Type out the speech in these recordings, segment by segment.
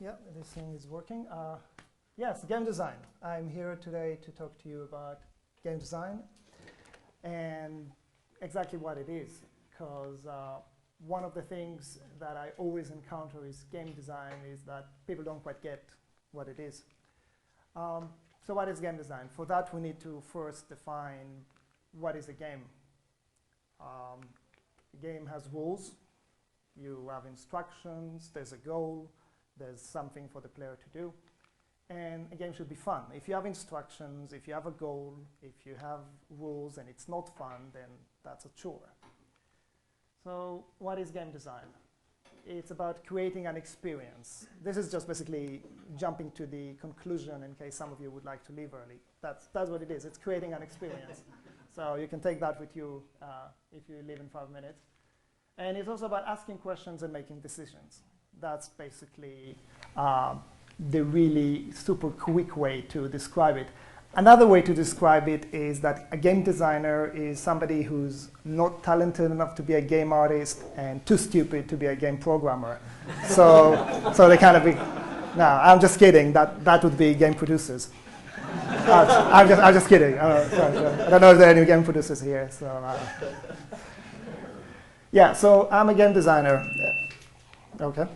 Yeah, this thing is working. Yes, game design. I'm here today to talk to you about game design and exactly what it is. Because one of the things that I always encounter is game design is that people don't quite get what it is. So what is game design? For that, we need to first define what is a game. A game has rules. You have instructions. There's a goal. There's something for the player to do. And a game should be fun. If you have instructions, if you have a goal, if you have rules and it's not fun, then that's a chore. So what is game design? It's about creating an experience. This is just basically jumping to the conclusion in case some of you would like to leave early. That's what it is. It's creating an experience. So you can take that with you if you leave in 5 minutes. And it's also about asking questions and making decisions. That's basically the really super quick way to describe it. Another way to describe it is that a game designer is somebody who's not talented enough to be a game artist and too stupid to be a game programmer. So they kind of be, no, I'm just kidding. That would be game producers. I'm just kidding. I don't know if there are any game producers here. So yeah, so I'm a game designer. Okay.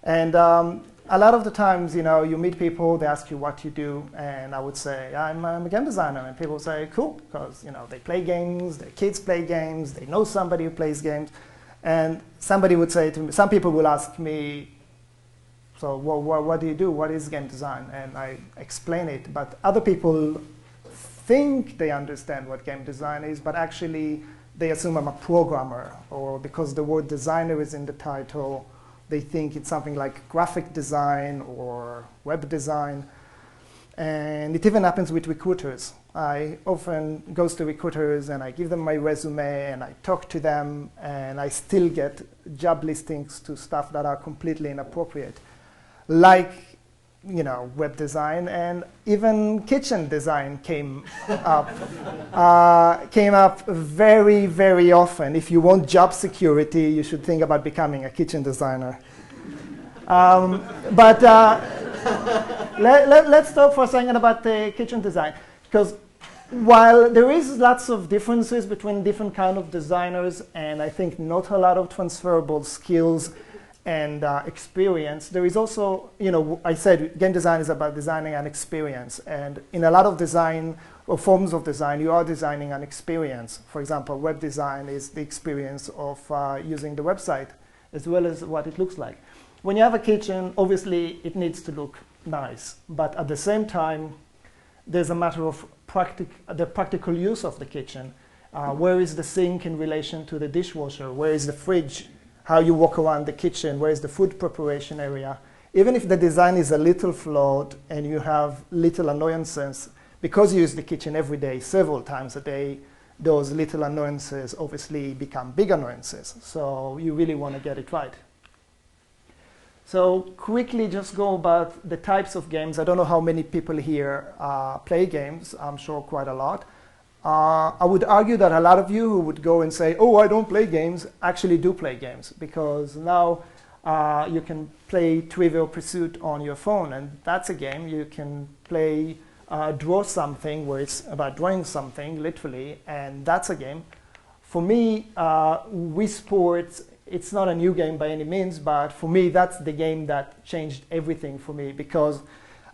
And a lot of the times, you meet people, they ask you what you do, and I would say, I'm a game designer. And people say, cool, because they play games, their kids play games, they know somebody who plays games. And somebody would say to me, some people will ask me, so what do you do? What is game design? And I explain it. But other people think they understand what game design is, but actually they assume I'm a programmer, or because the word designer is in the title, they think it's something like graphic design or web design. And it even happens with recruiters. I often go to recruiters and I give them my resume and I talk to them and I still get job listings to stuff that are completely inappropriate. Like, web design, and even kitchen design came up very, very often. If you want job security, you should think about becoming a kitchen designer. But let's talk for a second about the kitchen design, because while there is lots of differences between different kind of designers, and I think not a lot of transferable skills and experience, there is also, I said game design is about designing an experience. And in a lot of design or forms of design, you are designing an experience. For example, web design is the experience of using the website as well as what it looks like. When you have a kitchen, obviously it needs to look nice. But at the same time, there's a matter of the practical use of the kitchen. Where is the sink in relation to the dishwasher? Where is the fridge? How you walk around the kitchen, where is the food preparation area. Even if the design is a little flawed and you have little annoyances, because you use the kitchen every day, several times a day, those little annoyances obviously become big annoyances. So you really want to get it right. So quickly just go about the types of games. I don't know how many people here play games. I'm sure quite a lot. I would argue that a lot of you who would go and say, oh, I don't play games, actually do play games. Because now you can play Trivial Pursuit on your phone, and that's a game. You can play Draw Something, where it's about drawing something, literally, and that's a game. For me, Wii Sports, it's not a new game by any means, but for me, that's the game that changed everything for me, because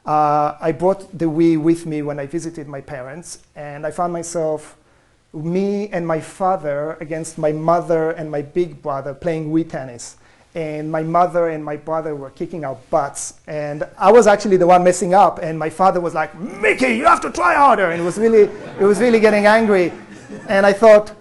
I brought the Wii with me when I visited my parents, and I found myself, me and my father against my mother and my big brother playing Wii tennis. And my mother and my brother were kicking our butts. And I was actually the one messing up, and my father was like, Mickey, you have to try harder. And it was really getting angry. And I thought,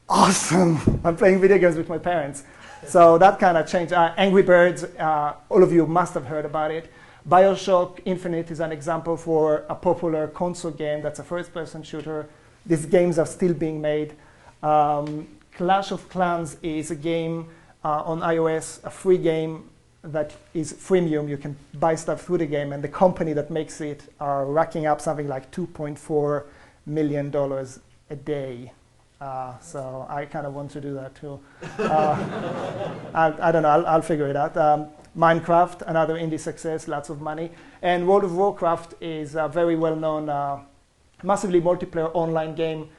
awesome, I'm playing video games with my parents. So that kind of changed. Angry Birds, all of you must have heard about it. BioShock Infinite is an example for a popular console game that's a first-person shooter. These games are still being made. Clash of Clans is a game on iOS, a free game that is freemium. You can buy stuff through the game, and the company that makes it are racking up something like $2.4 million a day. So I kind of want to do that too. I don't know, I'll figure it out. Minecraft, another indie success, lots of money. And World of Warcraft is a very well-known, massively multiplayer online game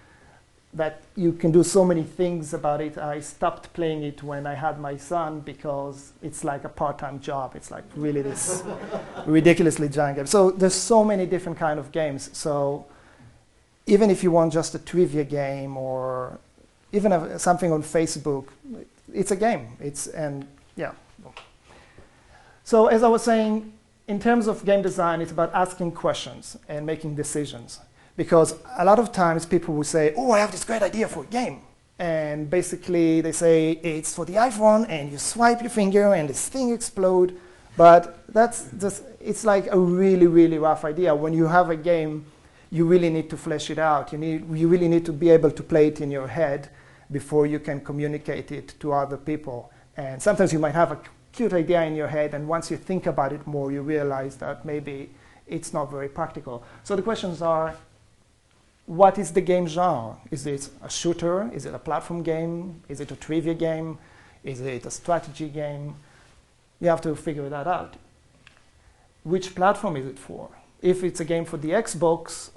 that you can do so many things about it. I stopped playing it when I had my son because it's like a part-time job. It's like really this ridiculously giant game. So there's so many different kind of games. So even if you want just a trivia game or even something on Facebook, it's a game. Yeah. So as I was saying, in terms of game design, it's about asking questions and making decisions. Because a lot of times people will say, oh, I have this great idea for a game. And basically they say it's for the iPhone and you swipe your finger and this thing explodes. But it's like a really, really rough idea. When you have a game, you really need to flesh it out. You really need to be able to play it in your head before you can communicate it to other people. And sometimes you might have a cute idea in your head, and once you think about it more, you realize that maybe it's not very practical. So the questions are, what is the game genre? Is it a shooter? Is it a platform game? Is it a trivia game? Is it a strategy game? You have to figure that out. Which platform is it for? If it's a game for the Xbox,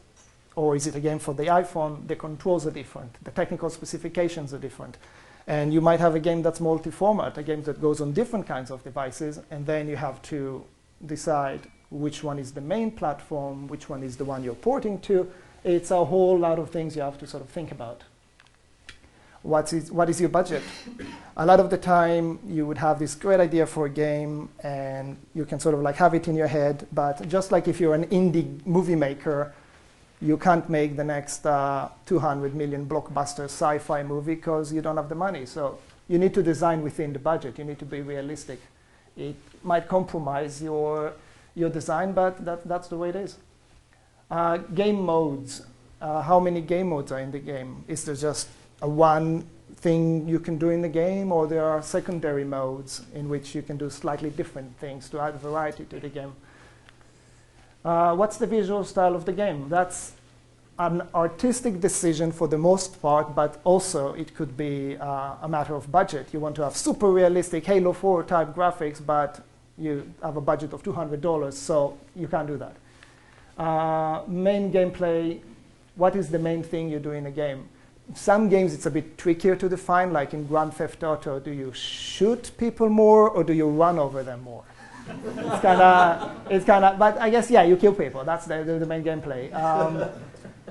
or is it a game for the iPhone, the controls are different. The technical specifications are different. And you might have a game that's multi-format, a game that goes on different kinds of devices, and then you have to decide which one is the main platform, which one is the one you're porting to. It's a whole lot of things you have to sort of think about. What is your budget? A lot of the time, you would have this great idea for a game, and you can sort of like have it in your head. But just like if you're an indie movie maker, you can't make the next 200 million blockbuster sci-fi movie because you don't have the money. So you need to design within the budget. You need to be realistic. It might compromise your design, but that's the way it is. Game modes. How many game modes are in the game? Is there just one thing you can do in the game, or there are secondary modes in which you can do slightly different things to add variety to the game? What's the visual style of the game? That's an artistic decision for the most part, but also it could be a matter of budget. You want to have super realistic Halo 4 type graphics, but you have a budget of $200, so you can't do that. Main gameplay, what is the main thing you do in a game? Some games it's a bit trickier to define, like in Grand Theft Auto, do you shoot people more or do you run over them more? It's kind of, but I guess, yeah, you kill people. That's the main gameplay.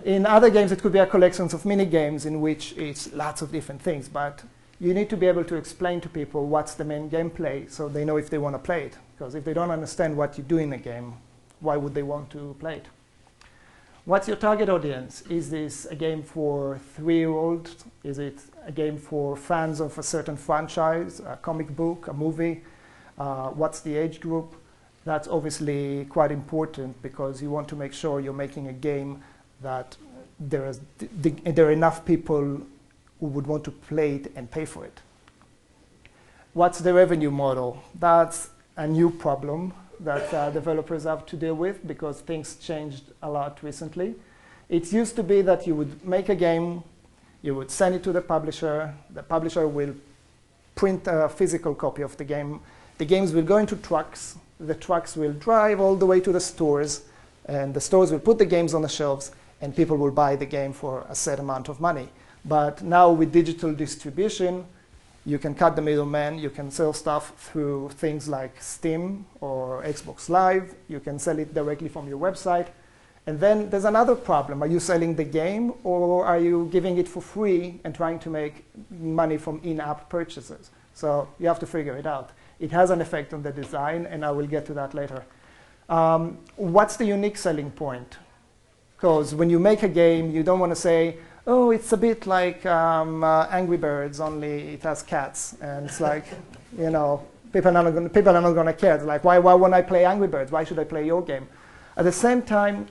In other games, it could be a collection of mini games in which it's lots of different things, but you need to be able to explain to people what's the main gameplay so they know if they want to play it. Because if they don't understand what you do in a game, why would they want to play it? What's your target audience? Is this a game for 3-year-olds? Is it a game for fans of a certain franchise, a comic book, a movie? What's the age group? That's obviously quite important because you want to make sure you're making a game that there are enough people who would want to play it and pay for it. What's the revenue model? That's a new problem that developers have to deal with because things changed a lot recently. It used to be that you would make a game, you would send it to the publisher will print a physical copy of the game. The games will go into trucks, the trucks will drive all the way to the stores, and the stores will put the games on the shelves, and people will buy the game for a set amount of money. But now with digital distribution, you can cut the middleman, you can sell stuff through things like Steam or Xbox Live, you can sell it directly from your website. And then there's another problem. Are you selling the game or are you giving it for free and trying to make money from in-app purchases? So you have to figure it out. It has an effect on the design, and I will get to that later. What's the unique selling point? Because when you make a game, you don't want to say, oh, it's a bit like Angry Birds, only it has cats. And it's like, you know, people are not going to care. It's like, why won't I play Angry Birds? Why should I play your game? At the same time,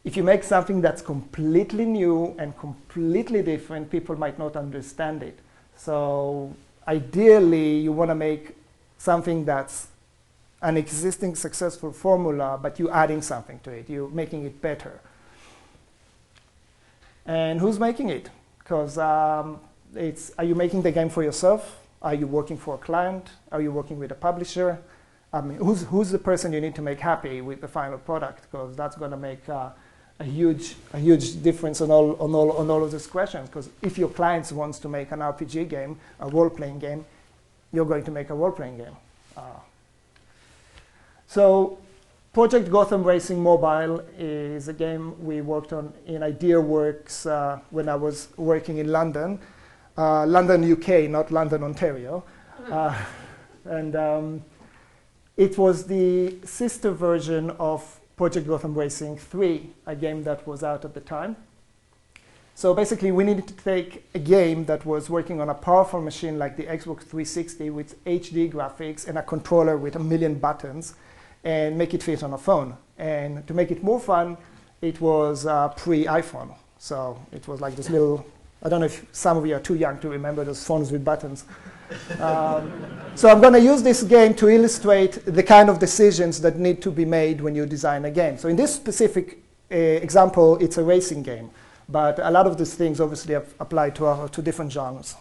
if you make something that's completely new and completely different, people might not understand it. So ideally, you want to make something that's an existing successful formula, but you're adding something to it. You're making it better. And who's making it? Because are you making the game for yourself? Are you working for a client? Are you working with a publisher? I mean, who's the person you need to make happy with the final product? Because that's going to make a huge difference on all of these questions. Because if your client wants to make an RPG game, a role-playing game, you're going to make a role-playing game. So Project Gotham Racing Mobile is a game we worked on in IdeaWorks when I was working in London. London, UK, not London, Ontario. It was the sister version of Project Gotham Racing 3, a game that was out at the time. So basically, we needed to take a game that was working on a powerful machine like the Xbox 360 with HD graphics and a controller with 1 million buttons and make it fit on a phone. And to make it more fun, it was pre-iPhone. So it was like this little, I don't know if some of you are too young to remember those phones with buttons. So I'm going to use this game to illustrate the kind of decisions that need to be made when you design a game. So in this specific example, it's a racing game. But a lot of these things obviously apply to different genres.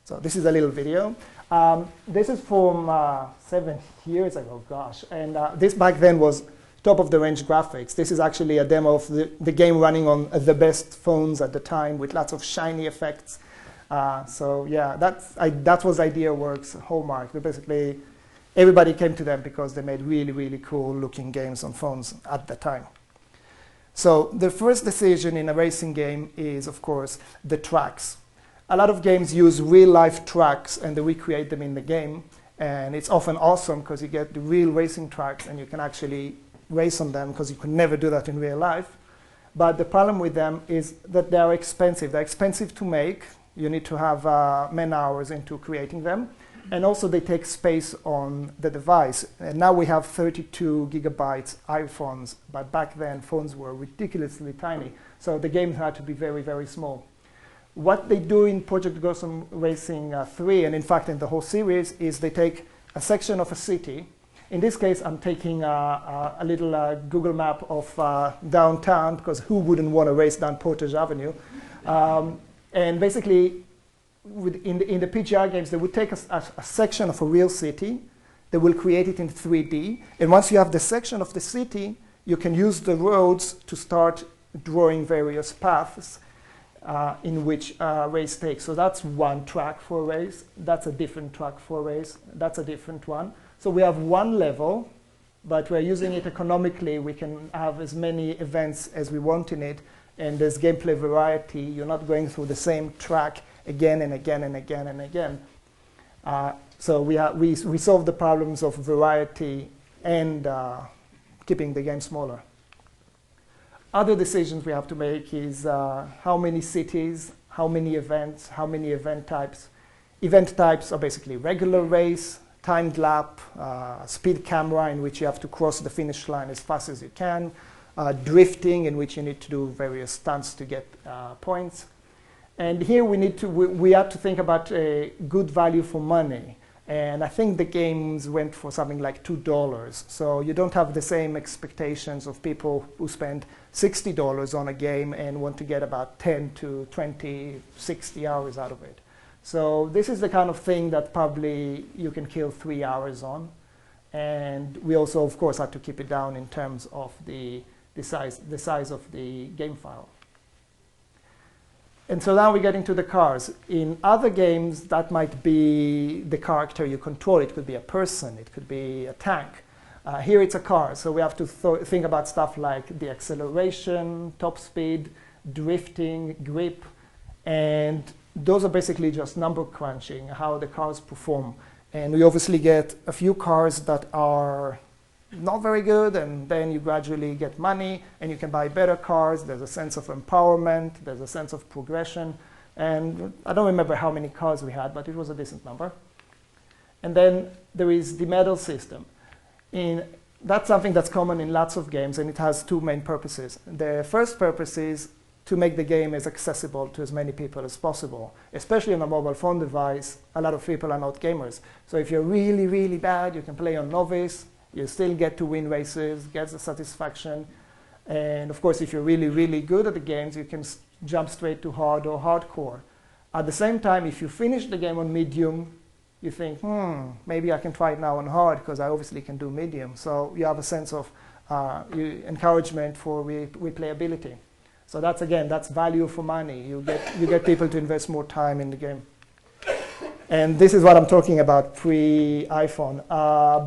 So this is a little video. This is from 7 years ago, gosh. And this back then was top-of-the-range graphics. This is actually a demo of the game running on the best phones at the time with lots of shiny effects. So yeah, that was IdeaWorks' hallmark. Basically, everybody came to them because they made really, really cool-looking games on phones at the time. So the first decision in a racing game is, of course, the tracks. A lot of games use real-life tracks and they recreate them in the game. And it's often awesome because you get the real racing tracks and you can actually race on them because you could never do that in real life. But the problem with them is that they are expensive. They're expensive to make. You need to have man-hours into creating them. And also they take space on the device. And now we have 32 gigabytes iPhones, but back then phones were ridiculously tiny. So the games had to be very, very small. What they do in Project Gotham Racing 3, and in fact in the whole series, is they take a section of a city. In this case, I'm taking a little Google map of downtown, because who wouldn't want to race down Portage Avenue? And basically, in the PGR games, they would take a section of a real city. They will create it in 3D. And once you have the section of the city, you can use the roads to start drawing various paths in which a race takes. So that's one track for a race. That's a different track for a race. That's a different one. So we have one level, but we're using it economically. We can have as many events as we want in it. And there's gameplay variety. You're not going through the same track again and again and again and again. So we solve the problems of variety and keeping the game smaller. Other decisions we have to make is how many cities, how many events, how many event types. Event types are basically regular race, timed lap, speed camera in which you have to cross the finish line as fast as you can, drifting in which you need to do various stunts to get points. And here we have to think about a good value for money. And I think the games went for something like $2. So you don't have the same expectations of people who spend $60 on a game and want to get about 10 to 20, 60 hours out of it. So this is the kind of thing that probably you can kill 3 hours on. And we also, of course, had to keep it down in terms of the size of the game file. And so now we get into the cars. In other games, that might be the character you control. It could be a person. It could be a tank. Here it's a car. So we have to think about stuff like the acceleration, top speed, drifting, grip. And those are basically just number crunching, how the cars perform. And we obviously get a few cars that are not very good, and then you gradually get money, and you can buy better cars. There's a sense of empowerment. There's a sense of progression. And I don't remember how many cars we had, but it was a decent number. And then there is the medal system. That's something that's common in lots of games, and it has two main purposes. The first purpose is to make the game as accessible to as many people as possible. Especially on a mobile phone device, a lot of people are not gamers. So if you're really, really bad, you can play on novice. You still get to win races, get the satisfaction. And of course, if you're really, really good at the games, you can jump straight to hard or hardcore. At the same time, if you finish the game on medium, you think, maybe I can try it now on hard because I obviously can do medium. So you have a sense of encouragement for replayability. So that's, again, that's value for money. You get people to invest more time in the game. And this is what I'm talking about pre-iPhone.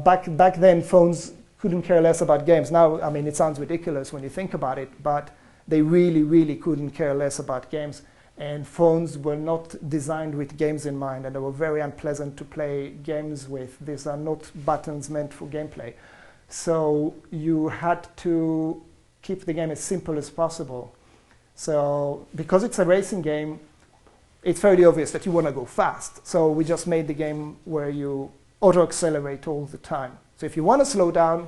Back then, phones couldn't care less about games. Now, I mean, it sounds ridiculous when you think about it, but they really, really couldn't care less about games. And phones were not designed with games in mind, and they were very unpleasant to play games with. These are not buttons meant for gameplay. So you had to keep the game as simple as possible. So because it's a racing game, it's fairly obvious that you want to go fast. So we just made the game where you auto-accelerate all the time. So if you want to slow down,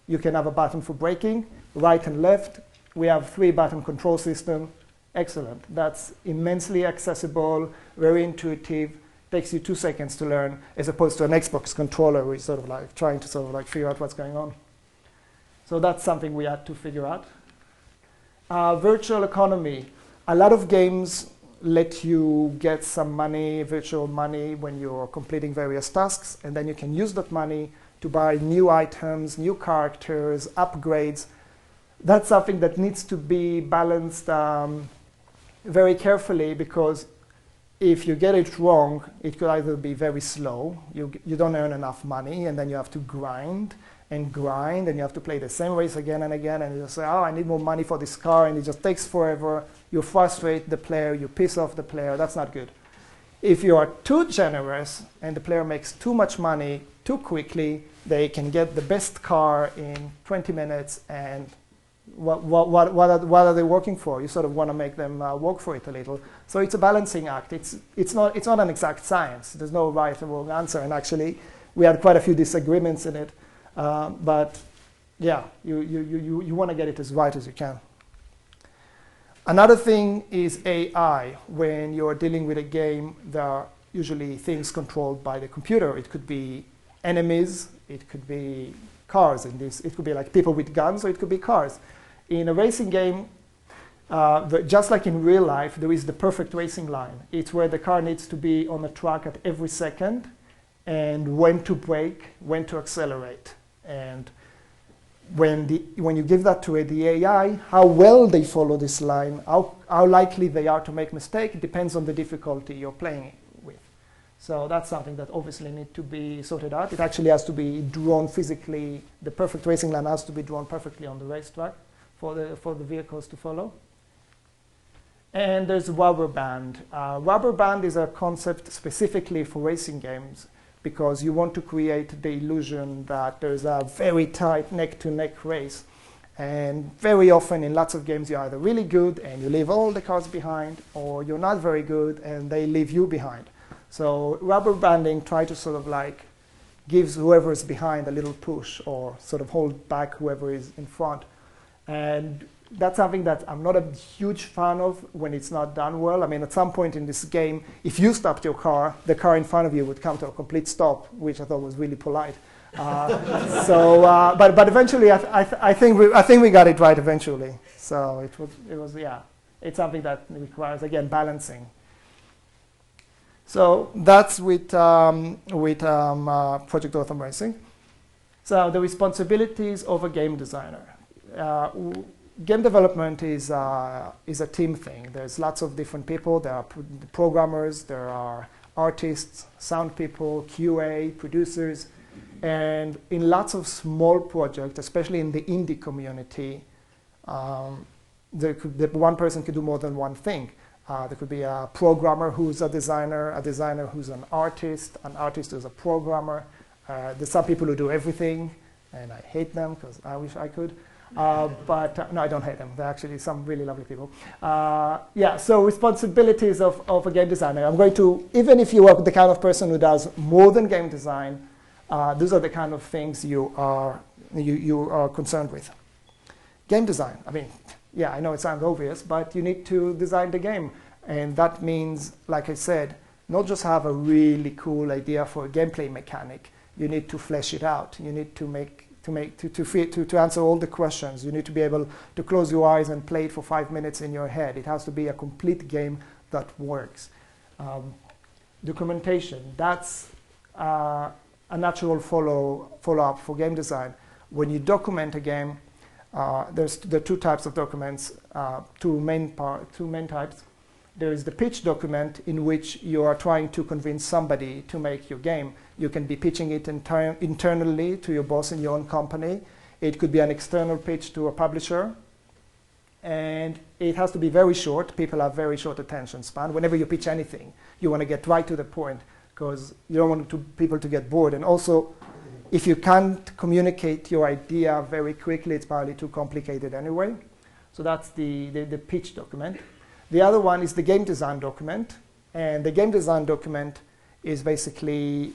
you can have a button for braking, right and left. We have 3-button control system. Excellent. That's immensely accessible, very intuitive, takes you 2 seconds to learn, as opposed to an Xbox controller, which is sort of like trying to sort of like figure out what's going on. So that's something we had to figure out. Virtual economy. A lot of games let you get some money, virtual money, when you're completing various tasks, and then you can use that money to buy new items, new characters, upgrades. That's something that needs to be balanced very carefully, because if you get it wrong, it could either be very slow, you don't earn enough money, and then you have to grind, and you have to play the same race again and again, and you just say, oh, I need more money for this car, and it just takes forever. You frustrate the player, you piss off the player. That's not good. If you are too generous and the player makes too much money too quickly, they can get the best car in 20 minutes, and what are they working for? You sort of want to make them work for it a little. So it's a balancing act. It's not an exact science. There's no right or wrong answer. And actually, we had quite a few disagreements in it. But yeah, you want to get it as right as you can. Another thing is AI. When you're dealing with a game, there are usually things controlled by the computer. It could be enemies. It could be cars. It could be like people with guns, or it could be cars. In a racing game, just like in real life, there is the perfect racing line. It's where the car needs to be on the track at every second, and when to brake, when to accelerate. And when you give that to the AI, how well they follow this line, how likely they are to make mistake, it depends on the difficulty you're playing with. So that's something that obviously needs to be sorted out. It actually has to be drawn physically. The perfect racing line has to be drawn perfectly on the racetrack for the vehicles to follow. And there's rubber band. Rubber band is a concept specifically for racing games, because you want to create the illusion that there's a very tight neck-to-neck race. And very often in lots of games, you're either really good and you leave all the cars behind, or you're not very good and they leave you behind. So rubber banding tries to sort of like gives whoever is behind a little push, or sort of hold back whoever is in front. And that's something that I'm not a huge fan of when it's not done well. I mean, at some point in this game, if you stopped your car, the car in front of you would come to a complete stop, which I thought was really polite. But eventually, I think we got it right eventually. So it was yeah, it's something that requires, again, balancing. So that's with Project Gotham Racing. So the responsibilities of a game designer. Game development is a team thing. There's lots of different people. There are programmers, there are artists, sound people, QA, producers. And in lots of small projects, especially in the indie community, one person could do more than one thing. There could be a programmer who's a designer who's an artist who's a programmer. There's some people who do everything, and I hate them because I wish I could. But no, I don't hate them. They're actually some really lovely people. Yeah, so responsibilities of a game designer. I'm going to, even if you are the kind of person who does more than game design, those are the kind of things you are concerned with. Game design. I mean, yeah, I know it sounds obvious, but you need to design the game. And that means, like I said, not just have a really cool idea for a gameplay mechanic. You need to flesh it out. You need to answer all the questions. You need to be able to close your eyes and play it for 5 minutes in your head. It has to be a complete game that works. Documentation, that's a natural follow-up for game design. When you document a game, there are two types of documents, two main types. There is the pitch document, in which you are trying to convince somebody to make your game. You can be pitching it internally to your boss in your own company. It could be an external pitch to a publisher. And it has to be very short. People have very short attention span. Whenever you pitch anything, you want to get right to the point, because you don't want people to get bored. And also, if you can't communicate your idea very quickly, it's probably too complicated anyway. So that's the pitch document. The other one is the game design document. And the game design document is basically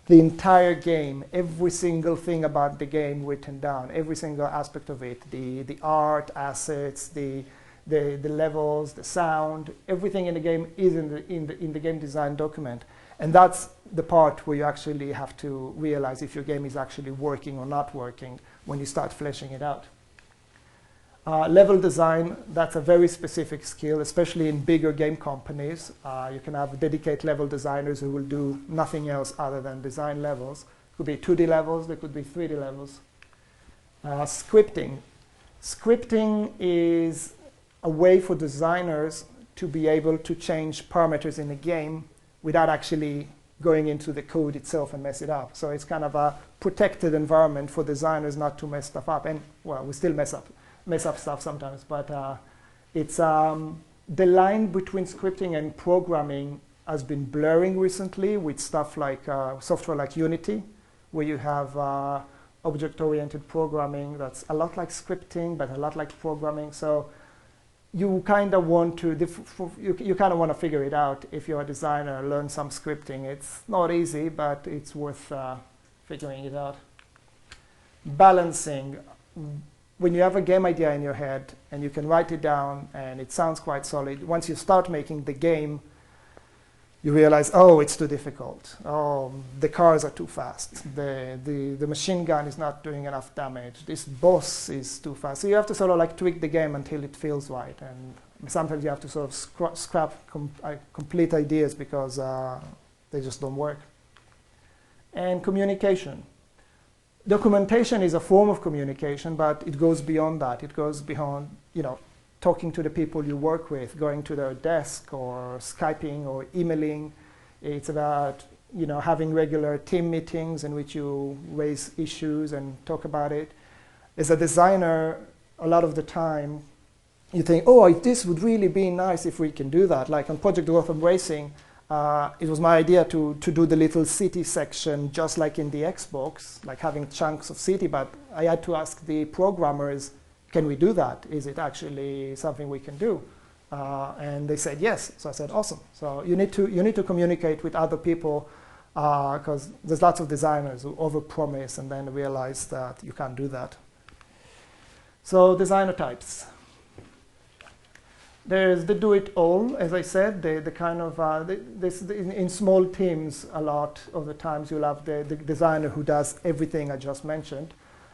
the entire game, every single thing about the game written down, every single aspect of it, the art, assets, the levels, the sound, everything in the game is in the game design document. And that's the part where you actually have to realize if your game is actually working or not working when you start fleshing it out. Level design, that's a very specific skill, especially in bigger game companies. You can have dedicated level designers who will do nothing else other than design levels. It could be 2D levels, they could be 3D levels. Scripting. Scripting is a way for designers to be able to change parameters in a game without actually going into the code itself and mess it up. So it's kind of a protected environment for designers not to mess stuff up. And, well, we still mess up stuff sometimes, but it's the line between scripting and programming has been blurring recently with stuff like software like Unity, where you have object-oriented programming that's a lot like scripting, but a lot like programming. So you kind of want to you kind of want to figure it out. If you're a designer, learn some scripting. It's not easy, but it's worth figuring it out. Balancing. When you have a game idea in your head and you can write it down and it sounds quite solid, once you start making the game, you realize, oh, it's too difficult. Oh, the cars are too fast. The machine gun is not doing enough damage. This boss is too fast. So you have to sort of like tweak the game until it feels right. And sometimes you have to sort of scrap complete ideas because they just don't work. And communication. Documentation is a form of communication, but it goes beyond that. It goes beyond, talking to the people you work with, going to their desk or Skyping or emailing. It's about, having regular team meetings in which you raise issues and talk about it. As a designer, a lot of the time, you think, oh, this would really be nice if we can do that. Like on Project Gotham Racing, it was my idea to do the little city section just like in the Xbox, like having chunks of city, but I had to ask the programmers, can we do that? Is it actually something we can do? And they said yes. So I said, awesome. So you need to communicate with other people because there's lots of designers who overpromise and then realize that you can't do that. So designer types. There's the do-it-all, as I said, the kind of, in small teams, a lot of the times you'll have the designer who does everything I just mentioned.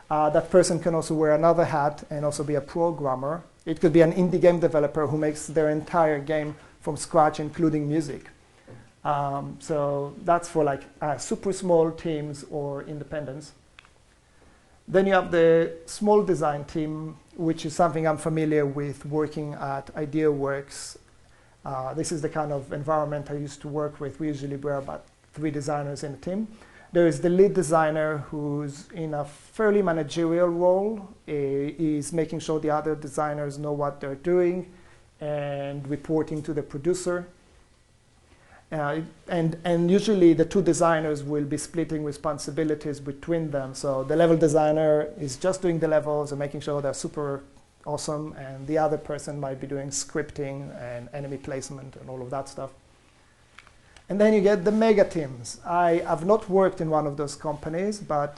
That person can also wear another hat and also be a programmer. It could be an indie game developer who makes their entire game from scratch, including music. So that's for like super small teams or independents. Then you have the small design team, which is something I'm familiar with working at IdeaWorks. This is the kind of environment I used to work with. We usually were about 3 designers in a team. There is the lead designer who's in a fairly managerial role. Is making sure the other designers know what they're doing and reporting to the producer. And usually the 2 designers will be splitting responsibilities between them. So the level designer is just doing the levels and making sure they're super awesome, and the other person might be doing scripting and enemy placement and all of that stuff. And then you get the mega teams. I have not worked in one of those companies, but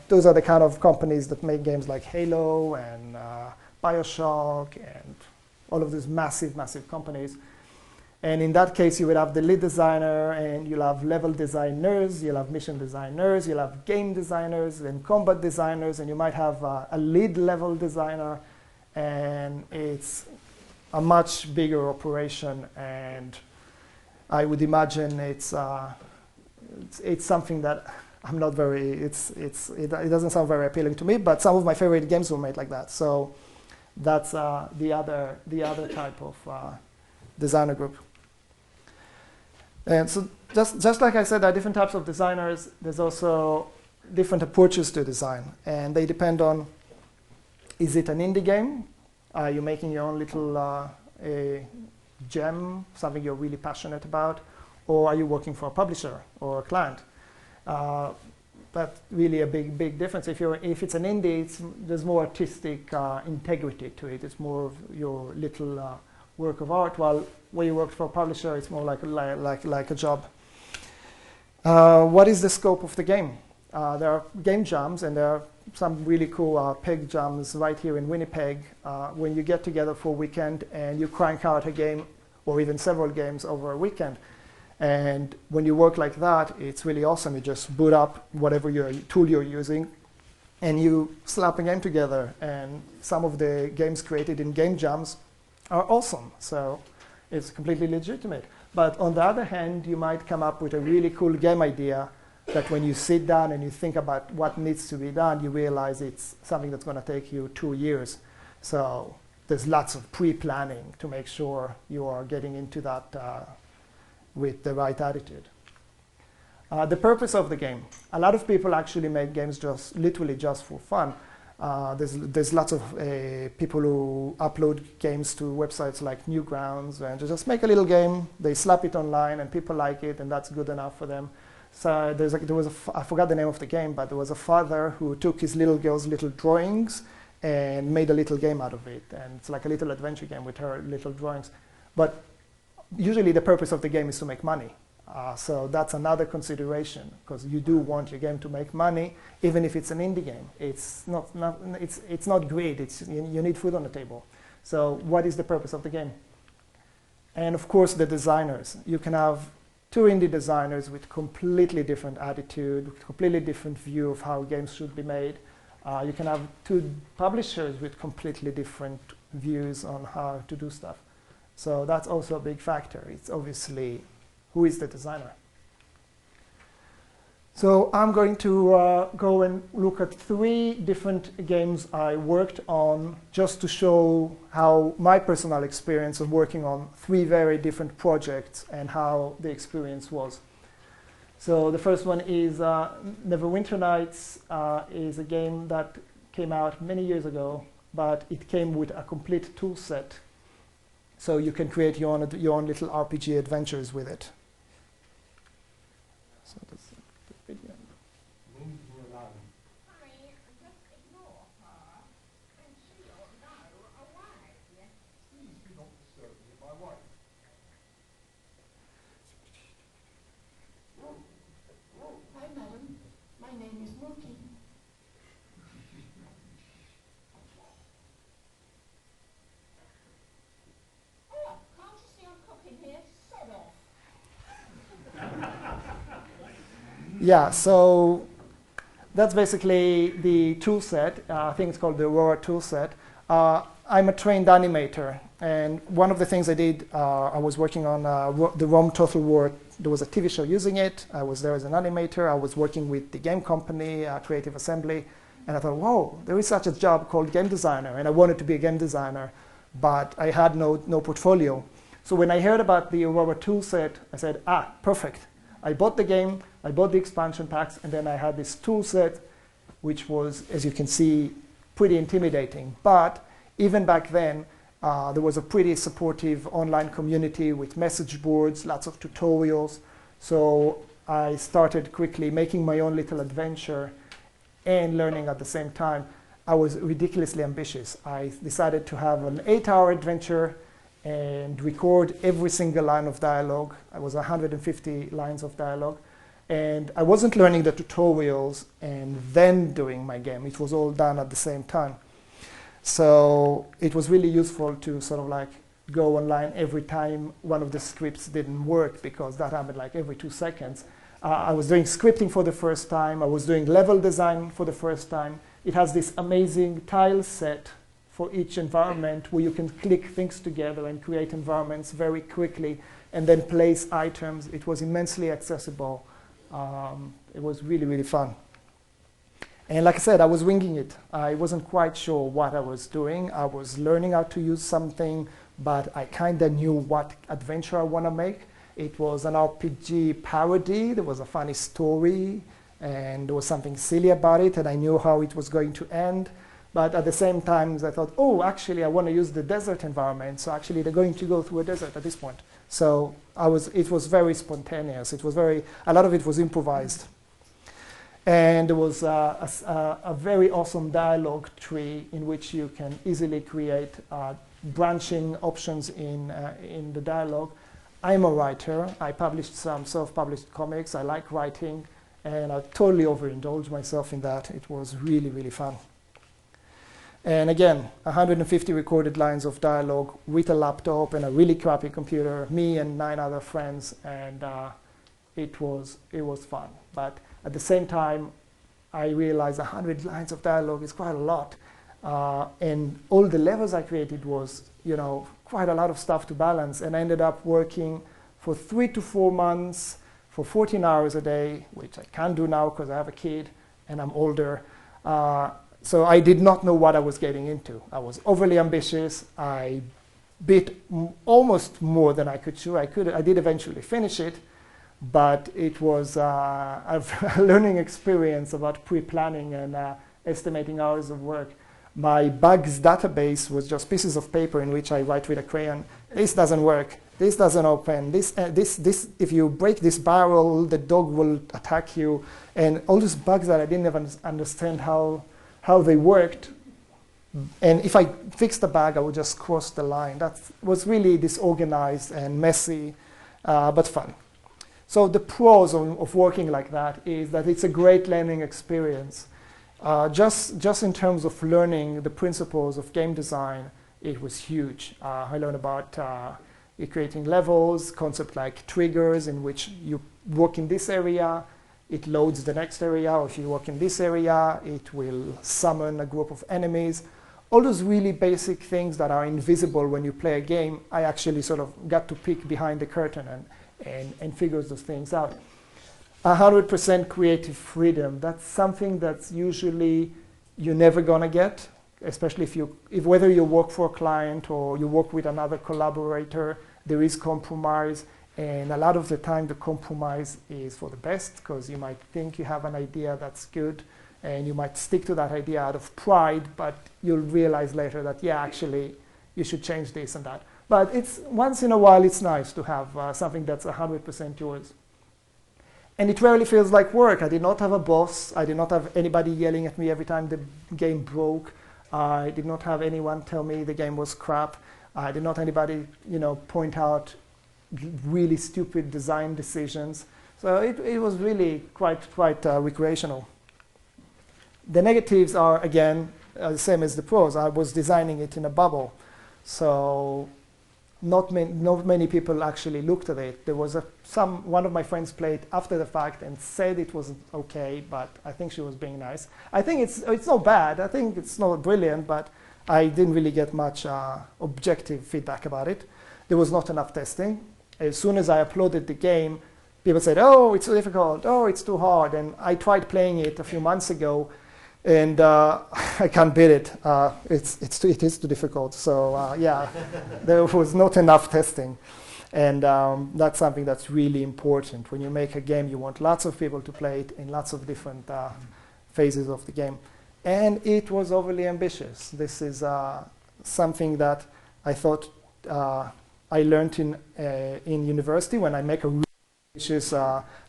those are the kind of companies that make games like Halo and BioShock and all of these massive, massive companies. And in that case, you would have the lead designer, and you'll have level designers, you'll have mission designers, you'll have game designers and combat designers, and you might have a lead level designer, and it's a much bigger operation. And I would imagine it's it's something that I'm not very, it doesn't sound very appealing to me, but some of my favorite games were made like that. So that's the other type of designer group. And so just like I said, there are different types of designers. There's also different approaches to design, and they depend on, is it an indie game? Are you making your own little a gem, something you're really passionate about? Or are you working for a publisher or a client? But really a big difference. If it's an indie, there's more artistic integrity to it. It's more of your little work of art, while when you work for a publisher, it's more like a job. What is the scope of the game? There are game jams, and there are some really cool peg jams right here in Winnipeg, when you get together for a weekend and you crank out a game or even several games over a weekend. And when you work like that, it's really awesome. You just boot up whatever tool you're using, and you slap a game together. And some of the games created in game jams are awesome. So it's completely legitimate. But on the other hand, you might come up with a really cool game idea that when you sit down and you think about what needs to be done, you realize it's something that's going to take you 2 years. So there's lots of pre-planning to make sure you are getting into that with the right attitude. The purpose of the game. A lot of people actually make games literally just for fun. There's lots of people who upload games to websites like Newgrounds, and they just make a little game, they slap it online, and people like it, and that's good enough for them. So I forgot the name of the game, but there was a father who took his little girl's little drawings and made a little game out of it. And it's like a little adventure game with her little drawings. But usually the purpose of the game is to make money. So that's another consideration, because you do want your game to make money, even if it's an indie game. It's not greed. You need food on the table. So what is the purpose of the game? And of course, the designers. You can have 2 indie designers with completely different attitude, completely different view of how games should be made. You can have 2 publishers with completely different views on how to do stuff. So that's also a big factor. It's obviously who is the designer. So I'm going to go and look at 3 different games I worked on, just to show how my personal experience of working on 3 very different projects and how the experience was. So the first one is Neverwinter Nights. Is a game that came out many years ago, but it came with a complete tool set. So you can create your own little RPG adventures with it. So that's the video. Hi, madam. My name is Mookie. Oh, can't you see I'm cooking here? Sod off. Yeah, so that's basically the tool set. I think it's called the Aurora tool set. I'm a trained animator, and one of the things I did, I was working on the Rome Total War. There was a TV show using it. I was there as an animator. I was working with the game company, Creative Assembly, and I thought, whoa, there is such a job called game designer, and I wanted to be a game designer, but I had no portfolio. So when I heard about the Aurora toolset, I said, perfect. I bought the game, I bought the expansion packs, and then I had this toolset, which was, as you can see, pretty intimidating. But even back then, there was a pretty supportive online community with message boards, lots of tutorials. So I started quickly making my own little adventure and learning at the same time. I was ridiculously ambitious. I decided to have an 8-hour adventure and record every single line of dialogue. It was 150 lines of dialogue. And I wasn't learning the tutorials and then doing my game. It was all done at the same time. So it was really useful to sort of like go online every time one of the scripts didn't work, because that happened like every 2 seconds. I was doing scripting for the first time. I was doing level design for the first time. It has this amazing tile set for each environment where you can click things together and create environments very quickly and then place items. It was immensely accessible It was really, really fun. And like I said, I was winging it. I wasn't quite sure what I was doing. I was learning how to use something, but I kind of knew what adventure I want to make. It was an RPG parody. There was a funny story, and there was something silly about it, and I knew how it was going to end. But at the same time, I thought, oh, actually, I want to use the desert environment. So actually, they're going to go through a desert at this point. So it was very spontaneous. It was a lot of it was improvised. And there was a very awesome dialogue tree in which you can easily create branching options in the dialogue. I'm a writer. I published some self-published comics. I like writing, and I totally overindulged myself in that. It was really, really fun. And again, 150 recorded lines of dialogue with a laptop and a really crappy computer, me and 9 other friends, and it was fun. But at the same time, I realized 100 lines of dialogue is quite a lot. And all the levels I created was, quite a lot of stuff to balance. And I ended up working for 3 to 4 months for 14 hours a day, which I can't do now because I have a kid and I'm older. So I did not know what I was getting into. I was overly ambitious. I bit almost more than I could chew. I did eventually finish it, but it was a learning experience about pre-planning and estimating hours of work. My bugs database was just pieces of paper in which I write with a crayon. This doesn't work. This doesn't open. This. If you break this barrel, the dog will attack you. And all these bugs that I didn't even understand how they worked. And if I fixed the bug, I would just cross the line. That was really disorganized and messy, but fun. So the pros of working like that is that it's a great learning experience. Just in terms of learning the principles of game design, it was huge. I learned about creating levels, concepts like triggers in which you work in this area, it loads the next area, or if you work in this area, it will summon a group of enemies. All those really basic things that are invisible when you play a game, I actually sort of got to peek behind the curtain and figure those things out. 100% creative freedom, that's something that's usually you're never gonna get, especially if whether you work for a client or you work with another collaborator, there is compromise. And a lot of the time, the compromise is for the best, because you might think you have an idea that's good, and you might stick to that idea out of pride, but you'll realize later that, yeah, actually, you should change this and that. But it's once in a while, it's nice to have something that's 100% yours. And it rarely feels like work. I did not have a boss. I did not have anybody yelling at me every time the game broke. I did not have anyone tell me the game was crap. I did not have anybody, point out really stupid design decisions. So it was really quite recreational. The negatives are, again, the same as the pros. I was designing it in a bubble. So not many people actually looked at it. There was one of my friends played after the fact and said it wasn't okay, but I think she was being nice. I think it's not bad. I think it's not brilliant, but I didn't really get much objective feedback about it. There was not enough testing. As soon as I uploaded the game, people said, oh, it's too difficult, oh, it's too hard. And I tried playing it a few months ago, and I can't beat it. It is too difficult. So yeah, there was not enough testing. And that's something that's really important. When you make a game, you want lots of people to play it in lots of different phases of the game. And it was overly ambitious. This is something that I thought I learned in university when I make a really ambitious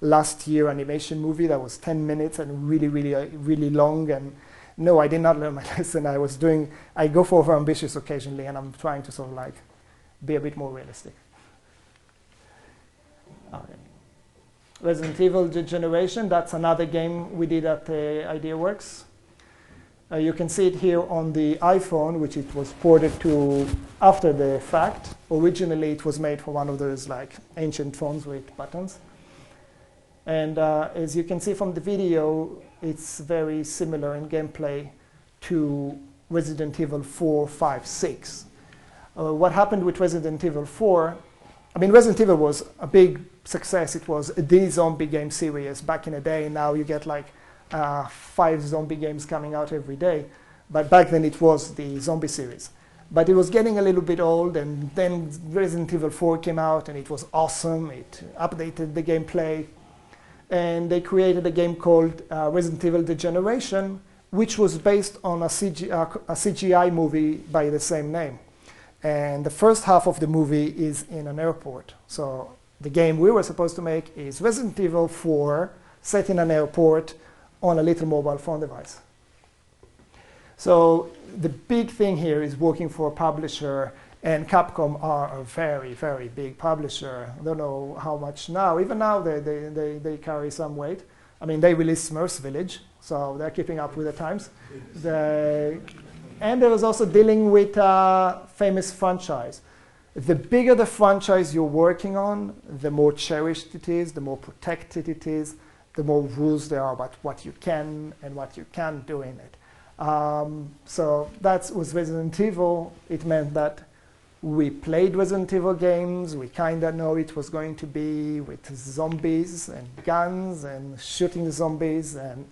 last year animation movie that was 10 minutes and really long. And no, I did not learn my lesson. I go for over ambitious occasionally, and I'm trying to sort of like be a bit more realistic. Okay. Resident Evil Generation, that's another game we did at IdeaWorks. You can see it here on the iPhone, which it was ported to after the fact. Originally, it was made for one of those like ancient phones with buttons. And as you can see from the video, it's very similar in gameplay to Resident Evil 4, 5, 6. What happened with Resident Evil 4 I mean, Resident Evil was a big success. It was the zombie game series back in the day. Now you get like 5 zombie games coming out every day. But back then it was the zombie series. But it was getting a little bit old, and then Resident Evil 4 came out, and it was awesome. It updated the gameplay. And they created a game called Resident Evil Degeneration, which was based on a CGI movie by the same name. And the first half of the movie is in an airport. So the game we were supposed to make is Resident Evil 4 set in an airport on a little mobile phone device. So the big thing here is working for a publisher, and Capcom are a very, very big publisher. I don't know how much now. Even now they carry some weight. I mean, they released Smurfs Village, so they're keeping up with the times. And there was also dealing with a famous franchise. The bigger the franchise you're working on, the more cherished it is, the more protected it is, the more rules there are about what you can and what you can't do in it. So that was Resident Evil. It meant that we played Resident Evil games. We kind of know it was going to be with zombies and guns and shooting zombies, and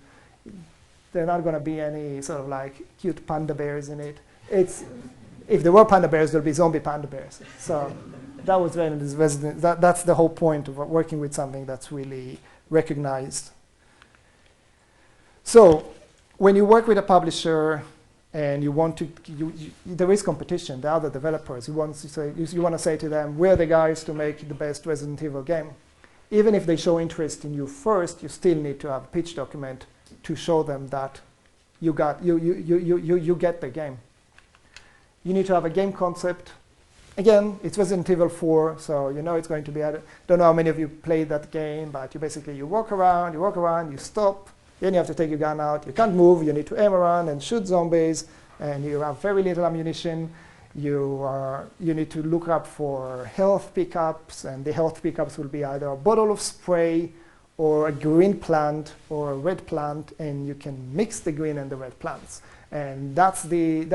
there are not going to be any sort of like cute panda bears in it. If there were panda bears, there'll be zombie panda bears. So that was that's the whole point of working with something that's really recognized. So when you work with a publisher and you want to, there is competition. There are other developers. You want to say to them, we're the guys to make the best Resident Evil game. Even if they show interest in you first, you still need to have a pitch document to show them that you get the game. You need to have a game concept. Again, it's Resident Evil 4, so you know it's going to be. I don't know how many of you played that game, but you walk around, you stop, then you have to take your gun out. You can't move. You need to aim around and shoot zombies, and you have very little ammunition. You need to look up for health pickups, and the health pickups will be either a bottle of spray or a green plant or a red plant, and you can mix the green and the red plants. And that's the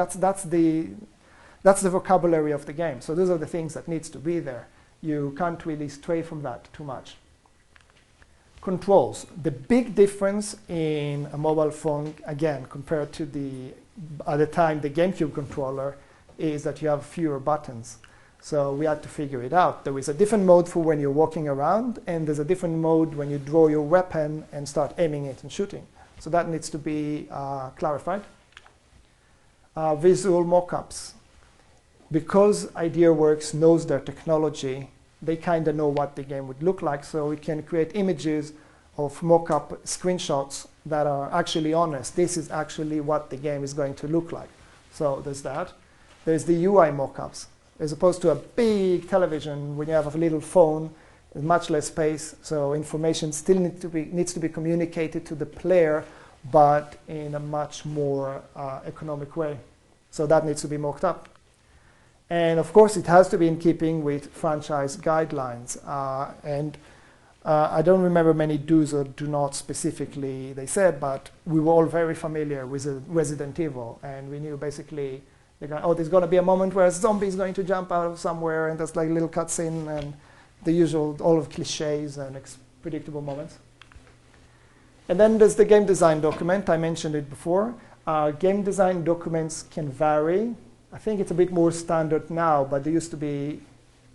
vocabulary of the game. So those are the things that needs to be there. You can't really stray from that too much. Controls. The big difference in a mobile phone, again, compared to at the time, the GameCube controller, is that you have fewer buttons. So we had to figure it out. There is a different mode for when you're walking around, and there's a different mode when you draw your weapon and start aiming it and shooting. So that needs to be clarified. Visual mockups. Because IdeaWorks knows their technology, they kind of know what the game would look like, so we can create images of mock-up screenshots that are actually honest. This is actually what the game is going to look like. So there's that. There's the UI mock-ups. As opposed to a big television, when you have a little phone, there's much less space, so information still needs to be communicated to the player, but in a much more economic way. So that needs to be mocked up. And of course, it has to be in keeping with franchise guidelines. I don't remember many do's or do not specifically they said, but we were all very familiar with Resident Evil, and we knew basically, there's going to be a moment where a zombie is going to jump out of somewhere, and there's like a little cutscene, and the usual, all of cliches and predictable moments. And then there's the game design document. I mentioned it before. Game design documents can vary. I think it's a bit more standard now, but they used to be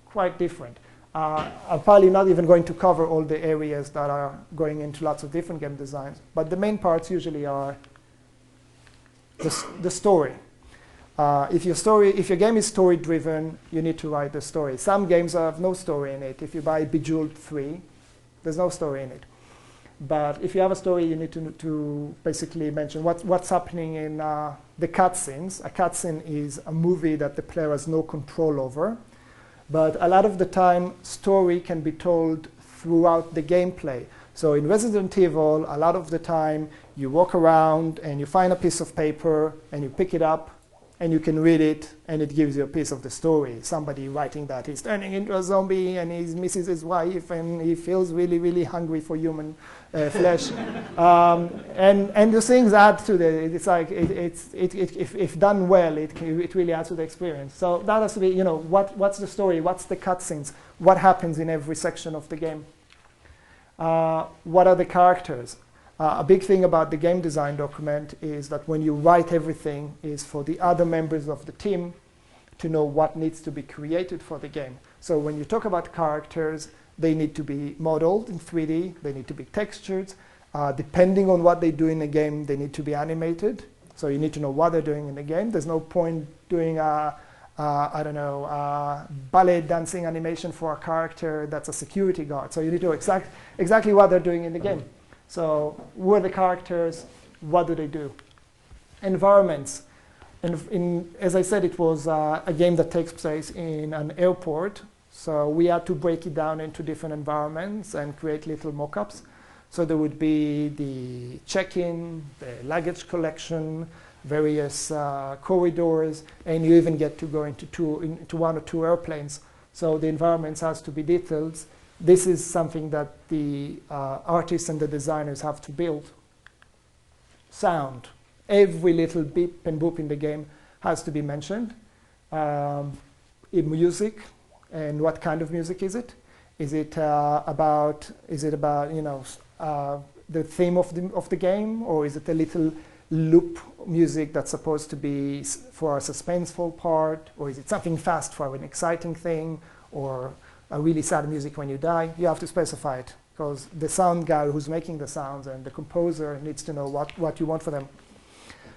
quite different. I'm probably not even going to cover all the areas that are going into lots of different game designs, but the main parts usually are the story. If your game is story-driven, you need to write the story. Some games have no story in it. If you buy Bejeweled 3, there's no story in it. But if you have a story, you need to basically mention what's happening in the cutscenes. A cutscene is a movie that the player has no control over. But a lot of the time, story can be told throughout the gameplay. So in Resident Evil, a lot of the time, you walk around and you find a piece of paper and you pick it up and you can read it, and it gives you a piece of the story. Somebody writing that he's turning into a zombie, and he misses his wife, and he feels really, really hungry for human flesh. And the things add to the. It's like if done well, it really adds to the experience. So that has to be, what's the story? What's the cutscenes? What happens in every section of the game? What are the characters? A big thing about the game design document is that when you write everything is for the other members of the team to know what needs to be created for the game. So when you talk about characters, they need to be modeled in 3D, they need to be textured. Depending on what they do in the game, they need to be animated. So you need to know what they're doing in the game. There's no point doing ballet dancing animation for a character that's a security guard. So you need to know exactly what they're doing in the game. So who are the characters? What do they do? Environments. And as I said, it was a game that takes place in an airport. So we had to break it down into different environments and create little mock-ups. So there would be the check-in, the luggage collection, various corridors, and you even get to go into one or two airplanes. So the environments has to be detailed. This is something that the artists and the designers have to build. Sound. Every little beep and boop in the game has to be mentioned. In music, and what kind of music is it? Is it about the theme of the game, or is it a little loop music that's supposed to be for a suspenseful part, or is it something fast for an exciting thing, or a really sad music when you die? You have to specify it, because the sound guy who's making the sounds and the composer needs to know what you want for them.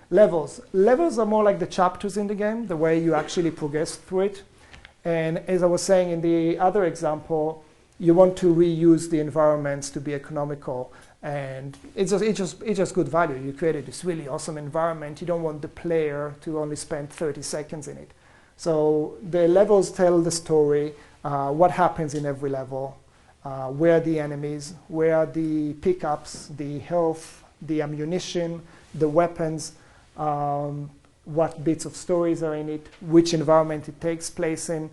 Levels. Levels are more like the chapters in the game, the way you actually progress through it. And as I was saying in the other example, you want to reuse the environments to be economical. And it's just good value. You created this really awesome environment. You don't want the player to only spend 30 seconds in it. So the levels tell the story, what happens in every level, where are the enemies, where are the pickups, the health, the ammunition, the weapons, what bits of stories are in it, which environment it takes place in.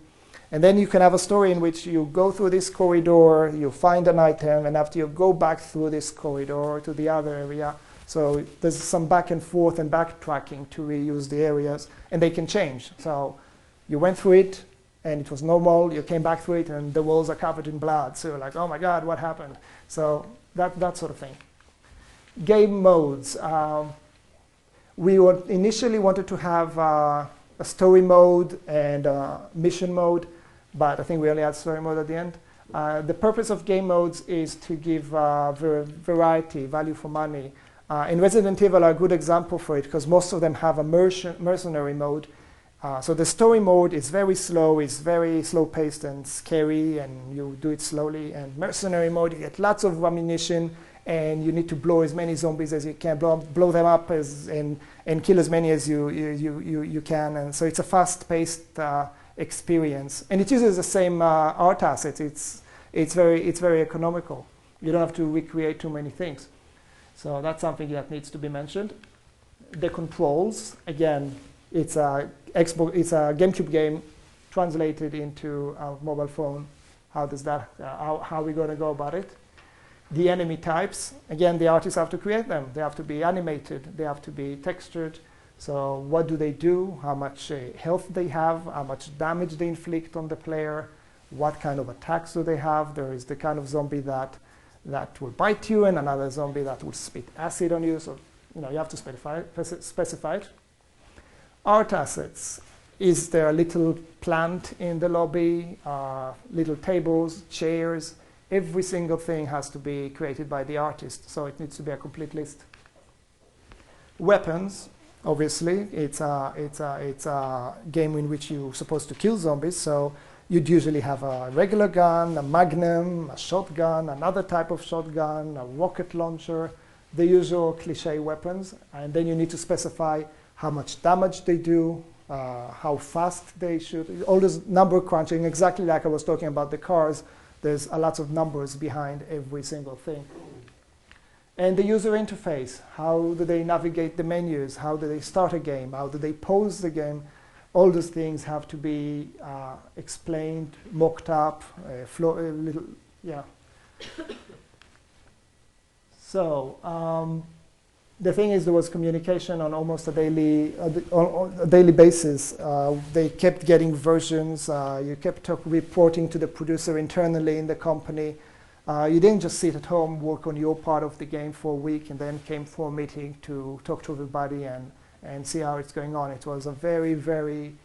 And then you can have a story in which you go through this corridor, you find an item, and after you go back through this corridor to the other area. So there's some back and forth and backtracking to reuse the areas, and they can change. So you went through it, and it was normal. You came back through it, and the walls are covered in blood. So you're like, oh my God, what happened? So that sort of thing. Game modes. We initially wanted to have a story mode and a mission mode, but I think we only had story mode at the end. The purpose of game modes is to give variety, value for money. And Resident Evil are a good example for it, because most of them have a mercenary mode. So the story mode is very slow, it's very slow-paced and scary, and you do it slowly. And mercenary mode, you get lots of ammunition, and you need to blow as many zombies as you can, blow them up and kill as many as you can. And so it's a fast-paced experience, and it uses the same art assets. It's very economical. You don't have to recreate too many things. So that's something that needs to be mentioned. The controls, again, it's a GameCube game translated into a mobile phone. How are we going to go about it? The enemy types, again, the artists have to create them. They have to be animated. They have to be textured. So what do they do? How much health they have? How much damage they inflict on the player? What kind of attacks do they have? There is the kind of zombie that will bite you, and another zombie that will spit acid on you. So you have to specify it. Art assets. Is there a little plant in the lobby? Little tables, chairs? Every single thing has to be created by the artist, so it needs to be a complete list. Weapons, obviously, it's a game in which you're supposed to kill zombies, so you'd usually have a regular gun, a magnum, a shotgun, another type of shotgun, a rocket launcher, the usual cliche weapons, and then you need to specify how much damage they do, how fast they shoot, all this number crunching, exactly like I was talking about the cars. There's a lot of numbers behind every single thing. And the user interface, how do they navigate the menus, how do they start a game, how do they pause the game, all those things have to be explained, mocked up, yeah. So the thing is, there was communication on almost a daily basis. They kept getting versions. You kept reporting to the producer internally in the company. You didn't just sit at home, work on your part of the game for a week, and then came for a meeting to talk to everybody and see how it's going on. It was a very, very